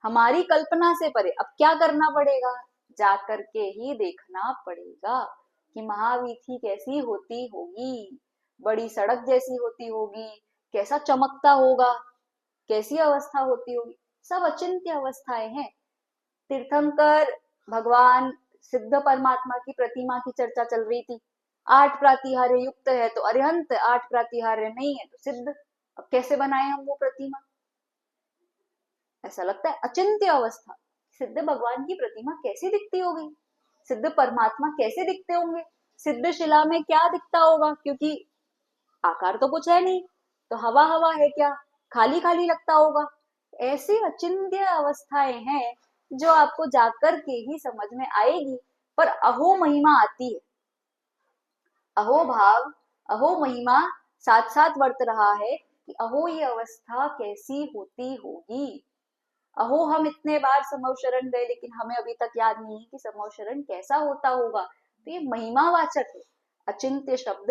हमारी कल्पना से परे। अब क्या करना पड़ेगा? जाकर के ही देखना पड़ेगा कि महावीथी कैसी होती होगी, बड़ी सड़क जैसी होती होगी, कैसा चमकता होगा, कैसी अवस्था होती होगी। सब अचिंत्य अवस्थाएं हैं। तीर्थंकर भगवान सिद्ध परमात्मा की प्रतिमा की चर्चा चल रही थी। 8 प्रातिहार्य युक्त है तो अरिहंत, 8 प्रातिहार्य नहीं है तो सिद्ध। अब कैसे बनाए हम वो प्रतिमा? ऐसा लगता है अचिंत्य अवस्था। सिद्ध भगवान की प्रतिमा कैसी दिखती होगी, सिद्ध परमात्मा कैसे दिखते होंगे, सिद्ध शिला में क्या दिखता होगा, क्योंकि आकार तो कुछ है नहीं, तो हवा हवा है क्या, खाली खाली लगता होगा। ऐसी अचिंत्य अवस्थाएं हैं जो आपको जाकर के ही समझ में आएगी। पर अहो महिमा आती है, अहो भाव, अहो महिमा साथ साथ वर्त रहा है कि अहो ये अवस्था कैसी होती होगी। अहो हम इतने बार समव शरण गए लेकिन हमें अभी तक याद नहीं है कि समव शरण कैसा होता होगा। तो ये महिमावाचक है। अचिंत्य शब्द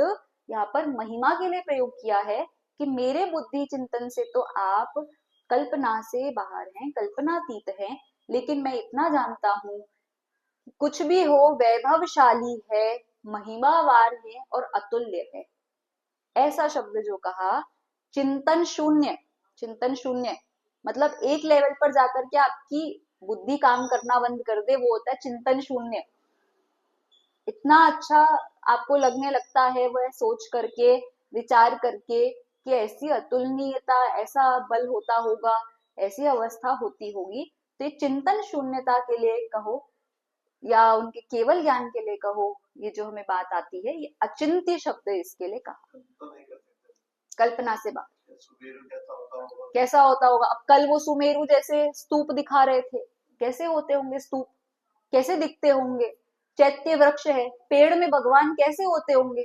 यहाँ पर महिमा के लिए प्रयोग किया है कि मेरे बुद्धि चिंतन से तो आप कल्पना से बाहर हैं, कल्पनातीत हैं, लेकिन मैं इतना जानता हूं कुछ भी हो वैभवशाली है, महिमावार है और अतुल्य है। ऐसा शब्द जो कहा, चिंतन शून्य, चिंतन शून्य मतलब एक लेवल पर जाकर के आपकी बुद्धि काम करना बंद कर दे, वो होता है चिंतन शून्य। इतना अच्छा आपको लगने लगता है वह सोच करके, विचार करके कि ऐसी अतुलनीयता, ऐसा बल होता होगा, ऐसी अवस्था होती होगी। तो ये चिंतन शून्यता के लिए कहो या उनके केवल ज्ञान के लिए कहो, ये जो हमें बात आती है, ये अचिंत्य शब्द इसके लिए कहा, कल्पना से बात। कैसा होता होगा? अब कल वो सुमेरु जैसे स्तूप दिखा रहे थे, कैसे होते होंगे स्तूप, कैसे दिखते होंगे? चैत्य वृक्ष है, पेड़ में भगवान कैसे होते होंगे?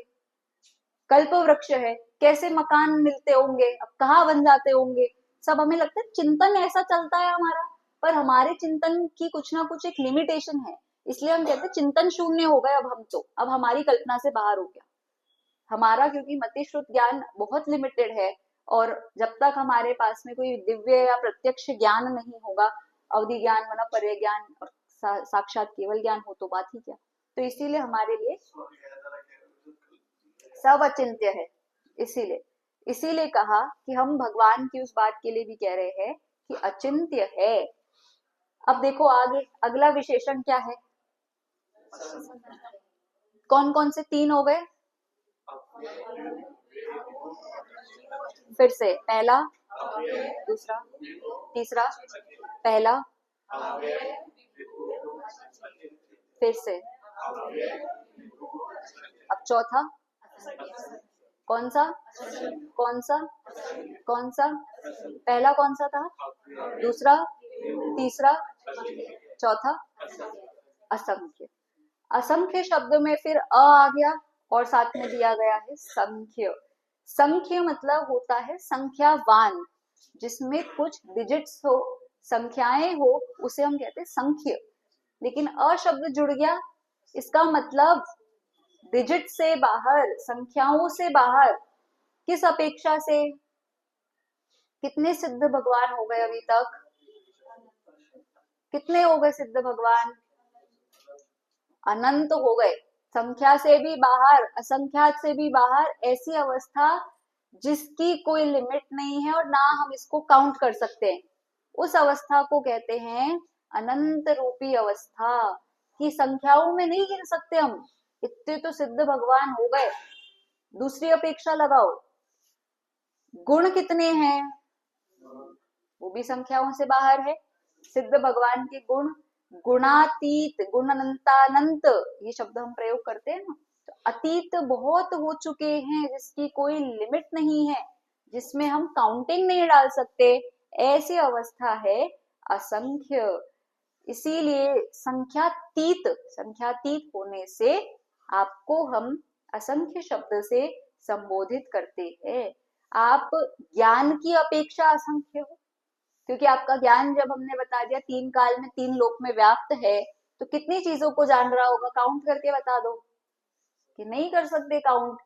कल्प वृक्ष है, कैसे मकान मिलते होंगे, अब कहाँ बन जाते होंगे? सब हमें लगता है चिंतन ऐसा चलता है हमारा, पर हमारे चिंतन की कुछ ना कुछ एक लिमिटेशन है, इसलिए हम कहते हैं चिंतन शून्य हो गए। अब हम तो, अब हमारी कल्पना से बाहर हो गया हमारा, क्योंकि मतिश्रुत ज्ञान बहुत लिमिटेड है। और जब तक हमारे पास में कोई दिव्य या प्रत्यक्ष ज्ञान नहीं होगा, अवधि ज्ञान मतलब पर्य ज्ञान और साक्षात केवल ज्ञान हो तो बात ही क्या। तो इसीलिए हमारे लिए सब अचिंत्य है। इसीलिए इसीलिए कहा कि हम भगवान की उस बात के लिए भी कह रहे हैं कि अचिंत्य है। अब देखो आगे अगला विशेषण क्या है? कौन कौन से तीन हो गए? फिर से पहला, दूसरा, तीसरा, पहला, फिर से, अब चौथा कौन सा? कौन सा? कौन सा? पहला कौन सा था? दूसरा, तीसरा, चौथा असंख्य। असंख्य शब्द में फिर अ आ गया और साथ में दिया गया है संख्य। संख्य मतलब होता है संख्यावान, जिसमें कुछ डिजिट्स हो, संख्याएं हो, उसे हम कहते हैं संख्य। लेकिन अ शब्द जुड़ गया, इसका मतलब डिजिट से बाहर, संख्याओं से बाहर। किस अपेक्षा से? कितने सिद्ध भगवान हो गए अभी तक? कितने हो गए सिद्ध भगवान? अनंत हो गए, संख्या से भी बाहर, असंख्यात से भी बाहर। ऐसी अवस्था जिसकी कोई लिमिट नहीं है और ना हम इसको काउंट कर सकते हैं, उस अवस्था को कहते हैं अनंत रूपी अवस्था, की संख्याओं में नहीं गिन सकते हम। इतने तो सिद्ध भगवान हो गए। दूसरी अपेक्षा लगाओ, गुण कितने हैं? वो भी संख्याओं से बाहर है। सिद्ध भगवान के गुण गुणातीत, गुण अनंतानंत, ये शब्द हम प्रयोग करते हैं ना, तो अतीत बहुत हो चुके हैं, जिसकी कोई लिमिट नहीं है, जिसमें हम काउंटिंग नहीं डाल सकते। ऐसी अवस्था है असंख्य। इसीलिए संख्यातीत, संख्यातीत होने से आपको हम असंख्य शब्द से संबोधित करते हैं। आप ज्ञान की अपेक्षा असंख्य हो, क्योंकि आपका ज्ञान जब हमने बता दिया 3 काल में 3 लोक में व्याप्त है, तो कितनी चीजों को जान रहा होगा? काउंट करके बता दो कि नहीं कर सकते काउंट।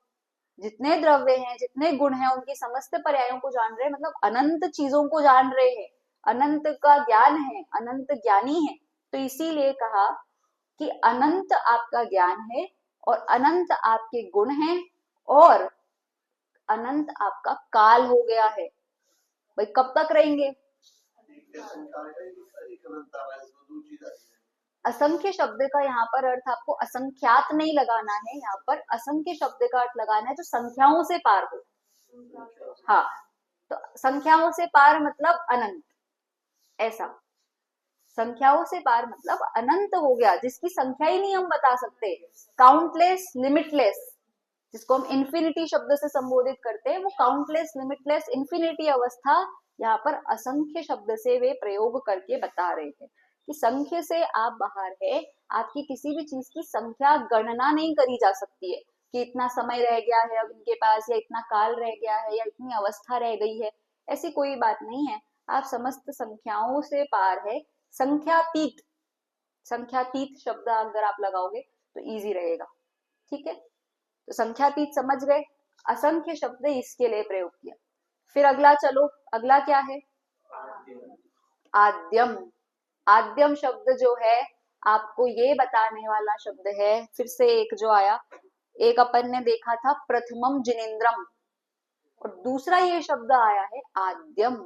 जितने द्रव्य हैं, जितने गुण हैं, उनकी समस्त पर्यायों को जान रहे हैं, मतलब अनंत चीजों को जान रहे हैं, अनंत का ज्ञान है, अनंत ज्ञानी है। तो इसीलिए कहा कि अनंत आपका ज्ञान है और अनंत आपके गुण हैं और अनंत आपका काल हो गया है। भाई कब तक रहेंगे? असंख्य शब्द का यहाँ पर अर्थ आपको असंख्यात नहीं लगाना है, यहाँ पर असंख्य शब्द का अर्थ लगाना है जो संख्याओं से पार हो। हाँ, तो संख्याओं से पार मतलब अनंत, ऐसा। संख्याओं से पार मतलब अनंत हो गया, जिसकी संख्या ही नहीं हम बता सकते, काउंटलेस, लिमिटलेस, जिसको हम इन्फिनिटी शब्द से संबोधित करते हैं, वो काउंटलेस, लिमिटलेस, इन्फिनिटी अवस्था यहाँ पर असंख्य शब्द से वे प्रयोग करके बता रहे हैं कि संख्य से आप बाहर है, आपकी किसी भी चीज की संख्या गणना नहीं करी जा सकती है कि इतना समय रह गया है अब इनके पास, या इतना काल रह गया है, या इतनी अवस्था रह गई है, ऐसी कोई बात नहीं है। आप समस्त संख्याओं से पार है, संख्यातीत। संख्यातीत शब्द अगर आप लगाओगे तो इजी रहेगा, ठीक है। तो संख्यातीत समझ गए, असंख्य शब्द इसके लिए प्रयोग किया। फिर अगला चलो, अगला क्या है? आद्यम। आद्यम शब्द जो है आपको ये बताने वाला शब्द है, फिर से एक जो आया, एक अपन ने देखा था प्रथमम जिनेन्द्रम, और दूसरा ये शब्द आया है आद्यम,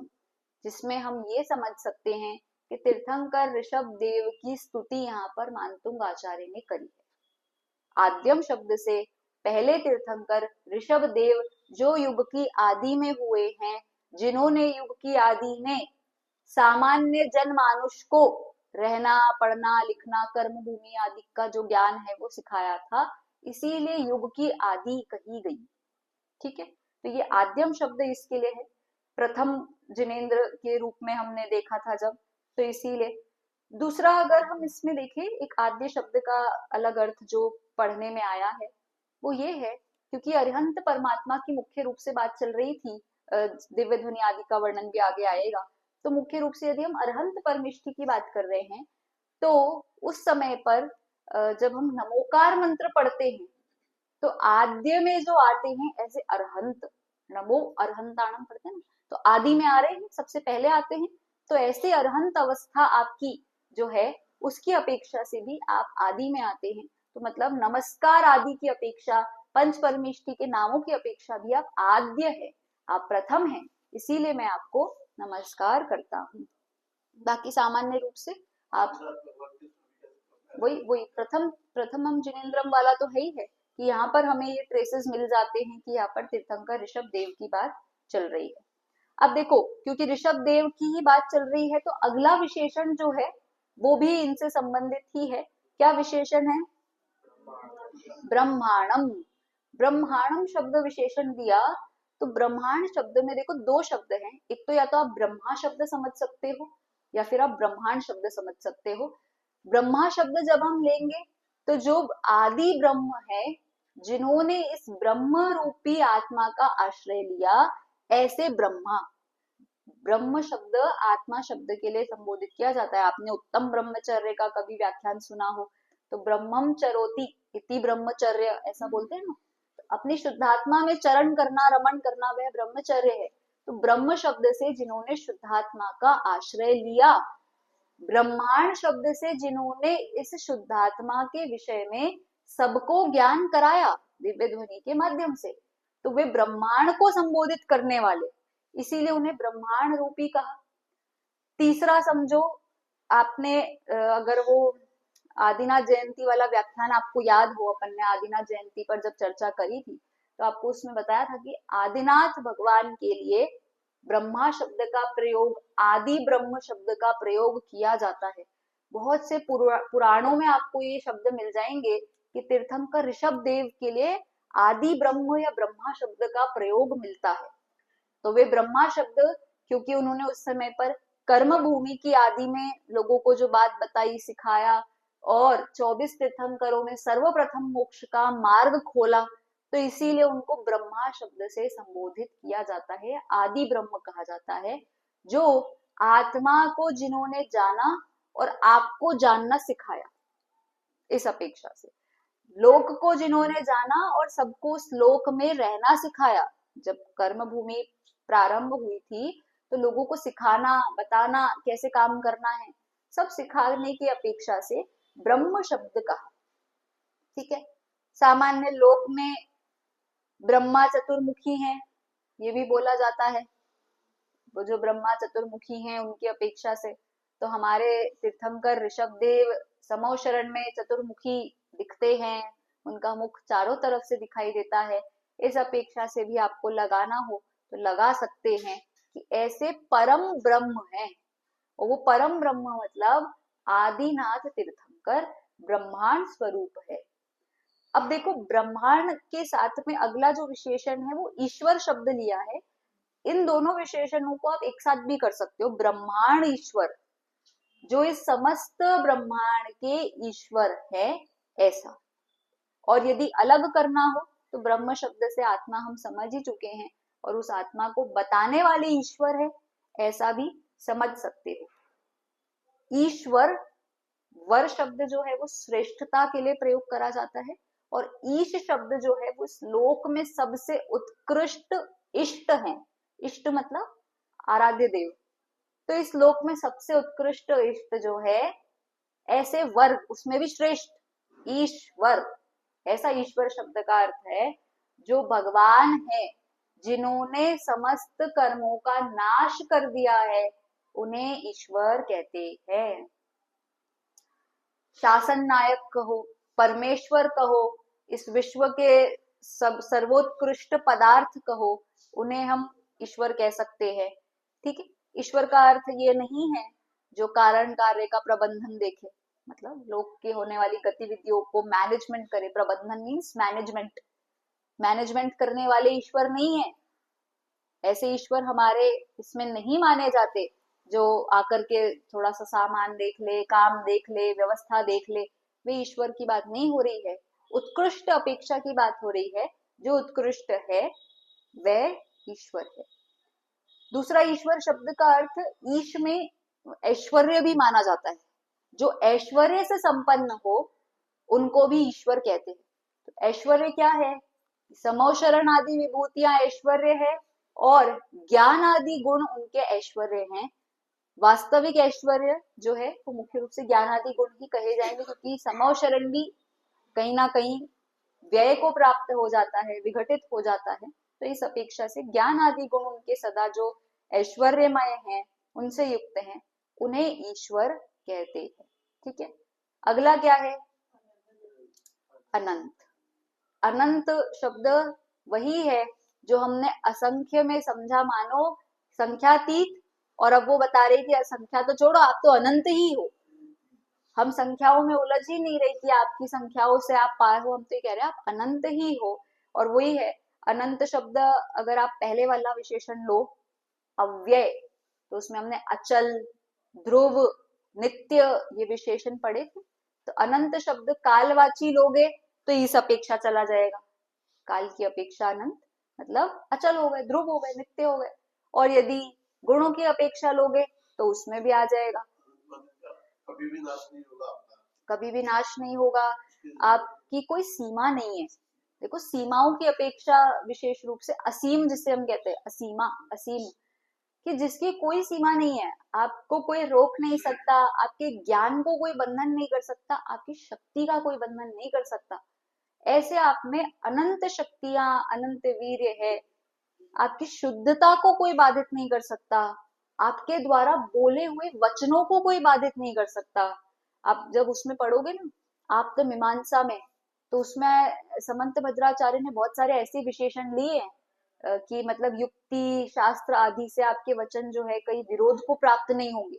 जिसमें हम ये समझ सकते हैं कि तीर्थंकर ऋषभ देव की स्तुति यहाँ पर मानतुंग आचार्य ने करी है। आद्यम शब्द से पहले तीर्थंकर ऋषभ देव जो युग की आदि में हुए हैं, जिन्होंने युग की आदि में सामान्य जनमानुष को रहना, पढ़ना, लिखना, कर्म भूमि आदि का जो ज्ञान है वो सिखाया था, इसीलिए युग की आदि कही गई, ठीक है। तो ये आद्यम शब्द इसके लिए है, प्रथम जिनेन्द्र के रूप में हमने देखा था जब, तो इसीलिए। दूसरा अगर हम इसमें देखें, एक आद्य शब्द का अलग अर्थ जो पढ़ने में आया है वो ये है, क्योंकि अरिहंत परमात्मा की मुख्य रूप से बात चल रही थी, दिव्य ध्वनि आदि का वर्णन भी आगे आएगा, तो मुख्य रूप से यदि हम अरिहंत परमिष्टि की बात कर रहे हैं, तो उस समय पर जब हम नमोकार मंत्र पढ़ते हैं तो आद्य में जो आते हैं ऐसे अरहंत, नमो अरहंताणम पढ़ते हैं ना, तो आदि में आ रहे हैं, सबसे पहले आते हैं, तो ऐसे अरहंत अवस्था आपकी जो है उसकी अपेक्षा से भी आप आदि में आते हैं, तो मतलब नमस्कार आदि की अपेक्षा, पंच परमेष्टि के नामों की अपेक्षा भी आप आद्य है, आप प्रथम हैं, इसीलिए मैं आपको नमस्कार करता हूँ। बाकी सामान्य रूप से आप वही वही प्रथम प्रथमम जिनेन्द्रम वाला तो है ही है, कि यहाँ पर हमें ये ट्रेसेस मिल जाते हैं कि यहाँ पर तीर्थंकर ऋषभ देव की बात चल रही है। अब देखो, क्योंकि ऋषभ देव की ही बात चल रही है, तो अगला विशेषण जो है वो भी इनसे संबंधित ही है। क्या विशेषण है? ब्रह्मांडम। ब्रह्मांडम शब्द विशेषण दिया, तो ब्रह्मांड शब्द में देखो दो शब्द हैं, एक तो या तो आप ब्रह्मा शब्द समझ सकते हो या फिर आप ब्रह्मांड शब्द समझ सकते हो। ब्रह्मा शब्द जब हम लेंगे तो जो आदि ब्रह्म है, जिन्होंने इस ब्रह्म रूपी आत्मा का आश्रय लिया, ऐसे ब्रह्मा। ब्रह्म शब्द आत्मा शब्द के लिए संबोधित किया जाता है। आपने उत्तम ब्रह्मचर्य का कभी व्याख्यान सुना हो तो ब्रह्मम चरोति इति ब्रह्मचर्य ऐसा बोलते हैं ना, तो अपनी शुद्धात्मा में चरण करना, रमण करना, वह ब्रह्मचर्य है। तो ब्रह्म शब्द से जिन्होंने शुद्धात्मा का आश्रय लिया, ब्रह्मांड शब्द से जिन्होंने इस शुद्धात्मा के विषय में सबको ज्ञान कराया दिव्य ध्वनि के माध्यम से, तो वे ब्रह्मांड को संबोधित करने वाले, इसीलिए उन्हें ब्रह्मांड रूपी कहा। तीसरा समझो, आपने अगर वो आदिनाथ जयंती वाला व्याख्यान आपको याद हो, अपन ने आदिनाथ जयंती पर जब चर्चा करी थी तो आपको उसमें बताया था कि आदिनाथ भगवान के लिए ब्रह्मा शब्द का प्रयोग, आदि ब्रह्म शब्द का प्रयोग किया जाता है। बहुत से पुराणों में आपको ये शब्द मिल जाएंगे कि तीर्थंकर ऋषभ देव के लिए आदि ब्रह्म या ब्रह्मा शब्द का प्रयोग मिलता है। तो वे ब्रह्मा शब्द, क्योंकि उन्होंने उस समय पर कर्म भूमि की आदि में लोगों को जो बात बताई, सिखाया, और 24 तीर्थंकरों में सर्वप्रथम मोक्ष का मार्ग खोला, तो इसीलिए उनको ब्रह्मा शब्द से संबोधित किया जाता है, आदि ब्रह्म कहा जाता है। जो आत्मा को जिन्होंने जाना और आपको जानना सिखाया, इस अपेक्षा से लोक को जिन्होंने जाना और सबको उस लोक में रहना सिखाया। जब कर्म भूमि प्रारंभ हुई थी तो लोगों को सिखाना, बताना, कैसे काम करना है, सब सिखाने की अपेक्षा से ब्रह्म शब्द कहा, ठीक है। सामान्य लोक में ब्रह्मा चतुर्मुखी हैं, ये भी बोला जाता है। वो जो ब्रह्मा चतुर्मुखी हैं उनकी अपेक्षा से तो हमारे तीर्थंकर ऋषभ देव समो शरण में चतुर्मुखी दिखते हैं, उनका मुख चारों तरफ से दिखाई देता है। इस अपेक्षा से भी आपको लगाना हो तो लगा सकते हैं कि ऐसे परम ब्रह्म है, और वो परम ब्रह्म मतलब आदिनाथ तीर्थंकर ब्रह्मांड स्वरूप है। अब देखो, ब्रह्मांड के साथ में अगला जो विशेषण है वो ईश्वर शब्द लिया है। इन दोनों विशेषणों को आप एक साथ भी कर सकते हो, ब्रह्मांड ईश्वर, जो इस समस्त ब्रह्मांड के ईश्वर है, ऐसा। और यदि अलग करना हो तो ब्रह्म शब्द से आत्मा हम समझ ही चुके हैं, और उस आत्मा को बताने वाले ईश्वर है, ऐसा भी समझ सकते हो। ईश्वर, वर शब्द जो है वो श्रेष्ठता के लिए प्रयोग करा जाता है, और ईश शब्द जो है वो श्लोक में सबसे उत्कृष्ट इष्ट है। इष्ट मतलब आराध्य देव। तो इस श्लोक में सबसे उत्कृष्ट इष्ट जो है, ऐसे वर, उसमें भी श्रेष्ठ, ईश्वर, ऐसा ईश्वर शब्द का अर्थ है जो भगवान है, जिन्होंने समस्त कर्मों का नाश कर दिया है, उन्हें ईश्वर कहते हैं। शासन नायक कहो, परमेश्वर कहो, इस विश्व के सब सर्वोत्कृष्ट पदार्थ कहो, उन्हें हम ईश्वर कह सकते हैं। ठीक है, ईश्वर का अर्थ ये नहीं है जो कारण कार्य का प्रबंधन देखे, मतलब लोक के होने वाली गतिविधियों को मैनेजमेंट करे। प्रबंधन मीन्स मैनेजमेंट, मैनेजमेंट करने वाले ईश्वर नहीं है। ऐसे ईश्वर हमारे इसमें नहीं माने जाते, जो आकर के थोड़ा सा सामान देख ले, काम देख ले, व्यवस्था देख ले। वे ईश्वर की बात नहीं हो रही है, उत्कृष्ट अपेक्षा की बात हो रही है। जो उत्कृष्ट है वह ईश्वर है। दूसरा, ईश्वर शब्द का अर्थ ईश में ऐश्वर्य भी माना जाता है। जो ऐश्वर्य से संपन्न हो उनको भी ईश्वर कहते हैं। तो ऐश्वर्य क्या है? समोशरण आदि विभूतियां ऐश्वर्य है, और ज्ञान आदि गुण उनके ऐश्वर्य हैं। वास्तविक ऐश्वर्य जो है वो मुख्य रूप से ज्ञान आदि गुण ही कहे जाएंगे, क्योंकि समोशरण भी कहीं ना कहीं व्यय को प्राप्त हो जाता है, विघटित हो जाता है। तो इस अपेक्षा से ज्ञान आदि गुण उनके सदा जो ऐश्वर्यमय हैं, उनसे युक्त हैं, उन्हें ईश्वर कहते हैं। ठीक है, अगला क्या है? अनंत। अनंत शब्द वही है जो हमने असंख्य में समझा, मानो संख्यातीत, और अब वो बता रहे कि असंख्या तो छोड़ो, आप तो अनंत ही हो। हम संख्याओं में उलझ ही नहीं रही कि आपकी संख्याओं से आप पार हो, हम तो ये कह रहे हैं आप अनंत ही हो। और वही है अनंत शब्द। अगर आप पहले वाला विशेषण लो, अव्यय, तो उसमें हमने अचल, ध्रुव, नित्य ये विशेषण पढ़े थे। तो अनंत शब्द कालवाची लोगे तो इस अपेक्षा चला जाएगा, काल की अपेक्षा अनंत, मतलब अचल हो गए, ध्रुव हो गए, नित्य हो गए। और यदि गुणों की अपेक्षा लोगे तो उसमें भी आ जाएगा, कभी भी नाश नहीं होगा आपका, कभी भी नाश नहीं होगा, आपकी कोई सीमा नहीं है। देखो, सीमाओं की अपेक्षा विशेष रूप से असीम, जिसे हम कहते हैं असीमा, असीम, कि जिसकी कोई सीमा नहीं है, आपको कोई रोक नहीं सकता, आपके ज्ञान को कोई बंधन नहीं कर सकता, आपकी शक्ति का कोई बंधन नहीं कर सकता। ऐसे आप में अनंत शक्तियां, अनंत वीर्य है। आपकी शुद्धता को कोई बाधित नहीं कर सकता, आपके द्वारा बोले हुए वचनों को कोई बाधित नहीं कर सकता। आप जब उसमें पढ़ोगे ना, आप तो मीमांसा में, तो उसमें समंत भद्राचार्य ने बहुत सारे ऐसे विशेषण लिए हैं कि मतलब युक्ति शास्त्र आदि से आपके वचन जो है कई विरोध को प्राप्त नहीं होंगे।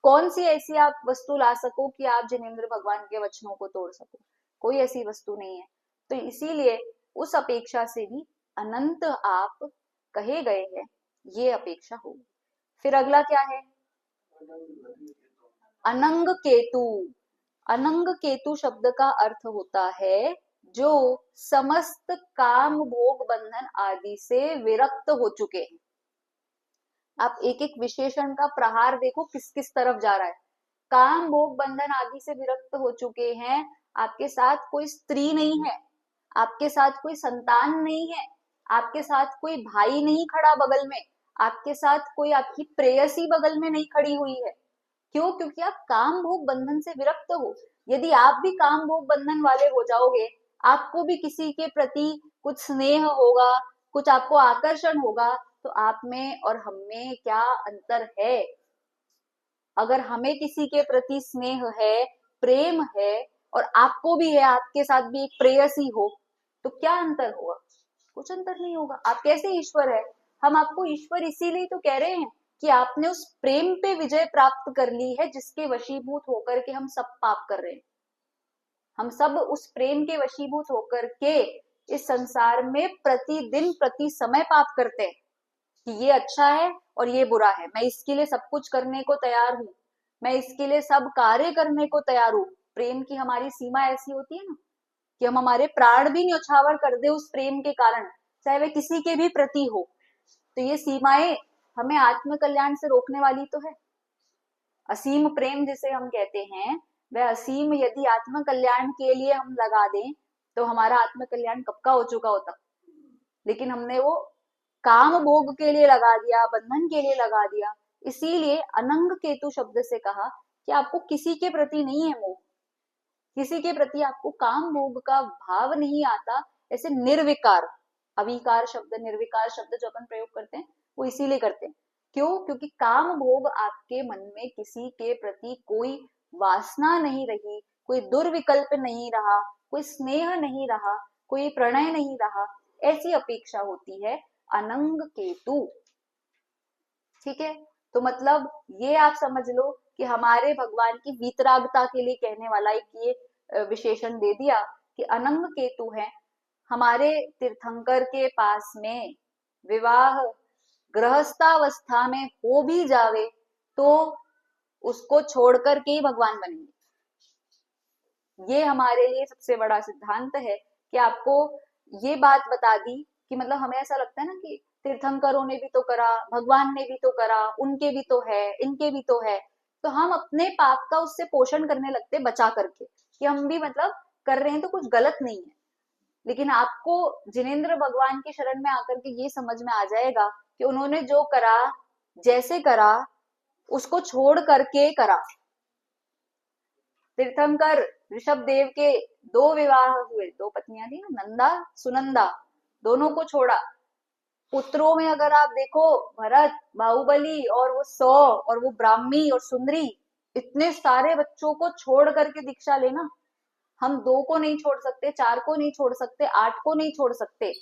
कौन सी ऐसी आप वस्तु ला सको कि आप जिनेंद्र भगवान के वचनों को तोड़ सको? कोई ऐसी वस्तु नहीं है। तो इसीलिए उस अपेक्षा से भी अनंत आप कहे गए हैं, ये अपेक्षा होगी। फिर अगला क्या है? अनंग केतु। अनंग केतु शब्द का अर्थ होता है जो समस्त काम भोग बंधन आदि से विरक्त हो चुके हैं। आप एक एक विशेषण का प्रहार देखो किस किस तरफ जा रहा है। काम भोग बंधन आदि से विरक्त हो चुके हैं, आपके साथ कोई स्त्री नहीं है, आपके साथ कोई संतान नहीं है, आपके साथ कोई भाई नहीं खड़ा बगल में, आपके साथ कोई आपकी प्रेयसी बगल में नहीं खड़ी हुई है। क्यों? क्योंकि आप काम भोग बंधन से विरक्त हो। यदि आप भी काम भोग बंधन वाले हो जाओगे, आपको भी किसी के प्रति कुछ स्नेह होगा, कुछ आपको आकर्षण होगा, तो आप में और हम में क्या अंतर है? अगर हमें किसी के प्रति स्नेह है, प्रेम है, और आपको भी है, आपके साथ भी एक प्रेयसी हो, तो क्या अंतर होगा? कुछ अंतर नहीं होगा। आप कैसे ईश्वर है? हम आपको ईश्वर इसीलिए तो कह रहे हैं कि आपने उस प्रेम पे विजय प्राप्त कर ली है जिसके वशीभूत होकर के हम सब पाप कर रहे हैं। हम सब उस प्रेम के वशीभूत होकर के इस संसार में प्रतिदिन प्रति समय पाप करते हैं कि ये अच्छा है और ये बुरा है, मैं इसके लिए सब कुछ करने को तैयार हूँ, मैं इसके लिए सब कार्य करने को तैयार हूँ। प्रेम की हमारी सीमा ऐसी होती है ना कि हम हमारे प्राण भी न्यौछावर कर दे उस प्रेम के कारण, चाहे वह किसी के भी प्रति हो। तो ये सीमाएं हमें आत्म कल्याण से रोकने वाली तो है। असीम प्रेम जिसे हम कहते हैं, वह असीम यदि आत्म कल्याण के लिए हम लगा दें तो हमारा आत्म कल्याण कब का हो चुका होता। लेकिन हमने वो काम भोग के लिए लगा दिया, बंधन के लिए लगा दिया। इसीलिए अनंग केतु शब्द से कहा कि आपको किसी के प्रति नहीं है मोह, किसी के प्रति आपको काम भोग का भाव नहीं आता। ऐसे निर्विकार, अविकार शब्द, निर्विकार शब्द जो अपन प्रयोग करते हैं वो इसीलिए करते हैं। क्यों? क्योंकि काम भोग आपके मन में किसी के प्रति कोई वासना नहीं रही, कोई दुर्विकल्प नहीं रहा, कोई स्नेह नहीं रहा, कोई प्रणय नहीं रहा, ऐसी अपेक्षा होती है अनंग केतु। ठीक है, तो मतलब ये आप समझ लो कि हमारे भगवान की वीतरागता के लिए कहने वाला एक ये विशेषण दे दिया कि अनंग केतु है। हमारे तीर्थंकर के पास में विवाह गृहस्थावस्था में हो भी जावे तो उसको छोड़ करके ही भगवान बनेंगे। ये हमारे लिए सबसे बड़ा सिद्धांत है कि आपको ये बात बता दी कि मतलब हमें ऐसा लगता है ना कि तीर्थंकरों ने भी तो करा, भगवान ने भी तो करा, उनके भी तो है, इनके भी तो है, तो हम अपने पाप का उससे पोषण करने लगते बचा करके कि हम भी मतलब कर रहे हैं तो कुछ गलत नहीं है। लेकिन आपको जिनेंद्र भगवान की शरण में आकर के ये समझ में आ जाएगा कि उन्होंने जो करा, जैसे करा, उसको छोड़ करके करा। तीर्थंकर ऋषभ देव के 2 विवाह हुए, 2 पत्नियां थी ना, नंदा सुनंदा, दोनों को छोड़ा। पुत्रों में अगर आप देखो, भरत, बाहुबली और वो 100 और वो ब्राह्मी और सुंदरी, इतने सारे बच्चों को छोड़ करके दीक्षा लेना। हम 2 को नहीं छोड़ सकते, 4 को नहीं छोड़ सकते, 8 को नहीं छोड़ सकते,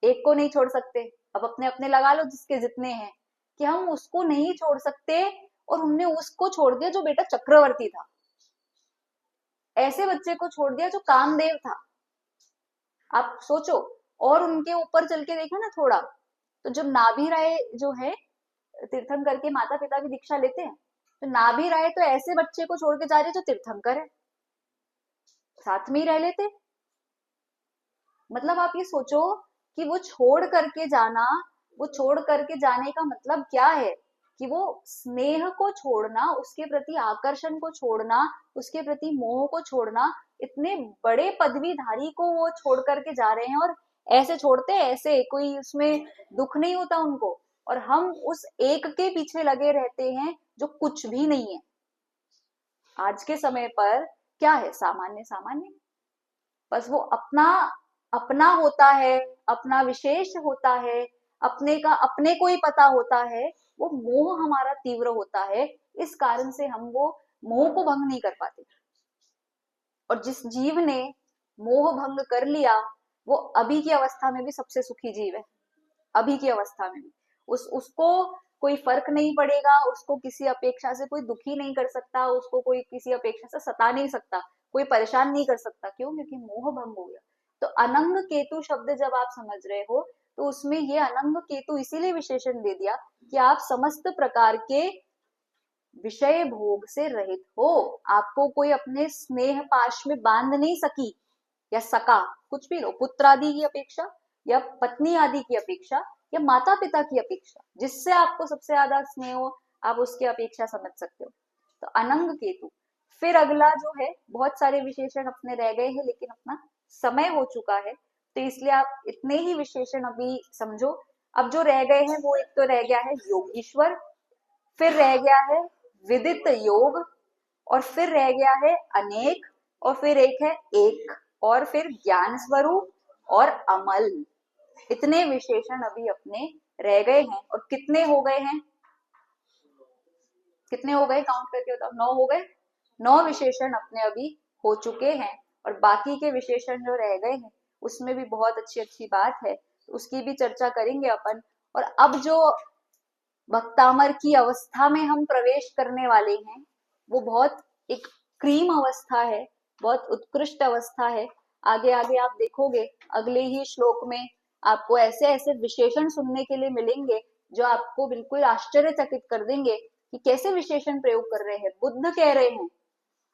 1 को नहीं छोड़ सकते। अब अपने अपने लगा लो जिसके जितने हैं, कि हम उसको नहीं छोड़ सकते और हमने उसको छोड़ दिया जो बेटा चक्रवर्ती था, ऐसे बच्चे को छोड़ दिया जो कामदेव था। आप सोचो, और उनके ऊपर चल के देखा ना थोड़ा, तो जब नाभि राय जो है तीर्थंकर के माता पिता की दीक्षा लेते हैं, तो नाभि राय तो ऐसे बच्चे को छोड़ के जा रहे जो तीर्थंकर है, साथ में ही रह लेते। मतलब आप ये सोचो कि वो छोड़ करके जाना, वो छोड़ करके जाने का मतलब क्या है कि वो स्नेह को छोड़ना, उसके प्रति आकर्षण को छोड़ना, उसके प्रति मोह को छोड़ना, इतने बड़े पदवीधारी को वो छोड़ करके जा रहे हैं। और ऐसे छोड़ते हैं, ऐसे कोई उसमें दुख नहीं होता उनको, और हम उस एक के पीछे लगे रहते हैं जो कुछ भी नहीं है। आज के समय पर क्या है? सामान्य सामान्य, बस वो अपना अपना होता है, अपना विशेष होता है, अपने का अपने को ही पता होता है। वो मोह हमारा तीव्र होता है, इस कारण से हम वो मोह को भंग नहीं कर पाते। और जिस जीव ने मोह भंग कर लिया, वो अभी की अवस्था में भी सबसे सुखी जीव है। अभी की अवस्था में भी उसको कोई फर्क नहीं पड़ेगा, उसको किसी अपेक्षा से कोई दुखी नहीं कर सकता, उसको कोई किसी अपेक्षा से सता नहीं सकता, कोई परेशान नहीं कर सकता। क्यों? क्योंकि मोह भंग हो गया। तो अनंग केतु शब्द जब आप समझ रहे हो, तो उसमें ये अनंग केतु इसीलिए विशेषण दे दिया कि आप समस्त प्रकार के विषय भोग से रहित हो। आपको कोई अपने स्नेह पाश में बांध नहीं सकी या सका, कुछ भी लो, पुत्र आदि की अपेक्षा या पत्नी आदि की अपेक्षा या माता पिता की अपेक्षा, जिससे आपको सबसे ज्यादा स्नेह हो, आप उसकी अपेक्षा समझ सकते हो। तो अनंग केतु। फिर अगला जो है, बहुत सारे विशेषण अपने रह गए हैं लेकिन अपना समय हो चुका है, तो इसलिए आप इतने ही विशेषण अभी समझो। अब जो रह गए हैं वो, एक तो रह गया है योगीश्वर, फिर रह गया है विदित योग, और फिर रह गया है अनेक, और फिर एक है एक, और फिर ज्ञान स्वरूप और अमल। इतने विशेषण अभी अपने रह गए हैं। और कितने हो गए हैं? कितने हो गए? काउंट करके बताओ। 9 हो गए। 9 विशेषण अपने अभी हो चुके हैं, और बाकी के विशेषण जो रह गए हैं उसमें भी बहुत अच्छी अच्छी बात है। उसकी भी चर्चा करेंगे अपन। और अब जो भक्तामर की अवस्था में हम प्रवेश करने वाले हैं, वो बहुत एक क्रीम अवस्था है, बहुत उत्कृष्ट अवस्था है। आगे आगे आप देखोगे, अगले ही श्लोक में आपको ऐसे ऐसे विशेषण सुनने के लिए मिलेंगे जो आपको बिल्कुल आश्चर्यचकित कर देंगे कि कैसे विशेषण प्रयोग कर रहे हैं। बुद्ध कह रहे हैं,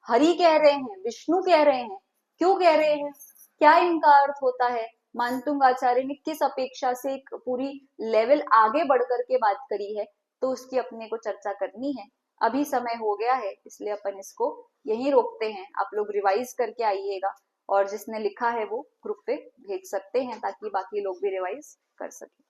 हरि कह रहे हैं, विष्णु कह रहे हैं, क्यों कह रहे हैं, क्या इनका अर्थ होता है। मानतुंग आचार्य ने किस अपेक्षा से एक पूरी लेवल आगे बढ़ करके बात करी है, तो उसकी अपने को चर्चा करनी है। अभी समय हो गया है, इसलिए अपन इसको यहीं रोकते हैं। आप लोग रिवाइज करके आइएगा, और जिसने लिखा है वो ग्रुप पे भेज सकते हैं ताकि बाकी लोग भी रिवाइज कर सकें।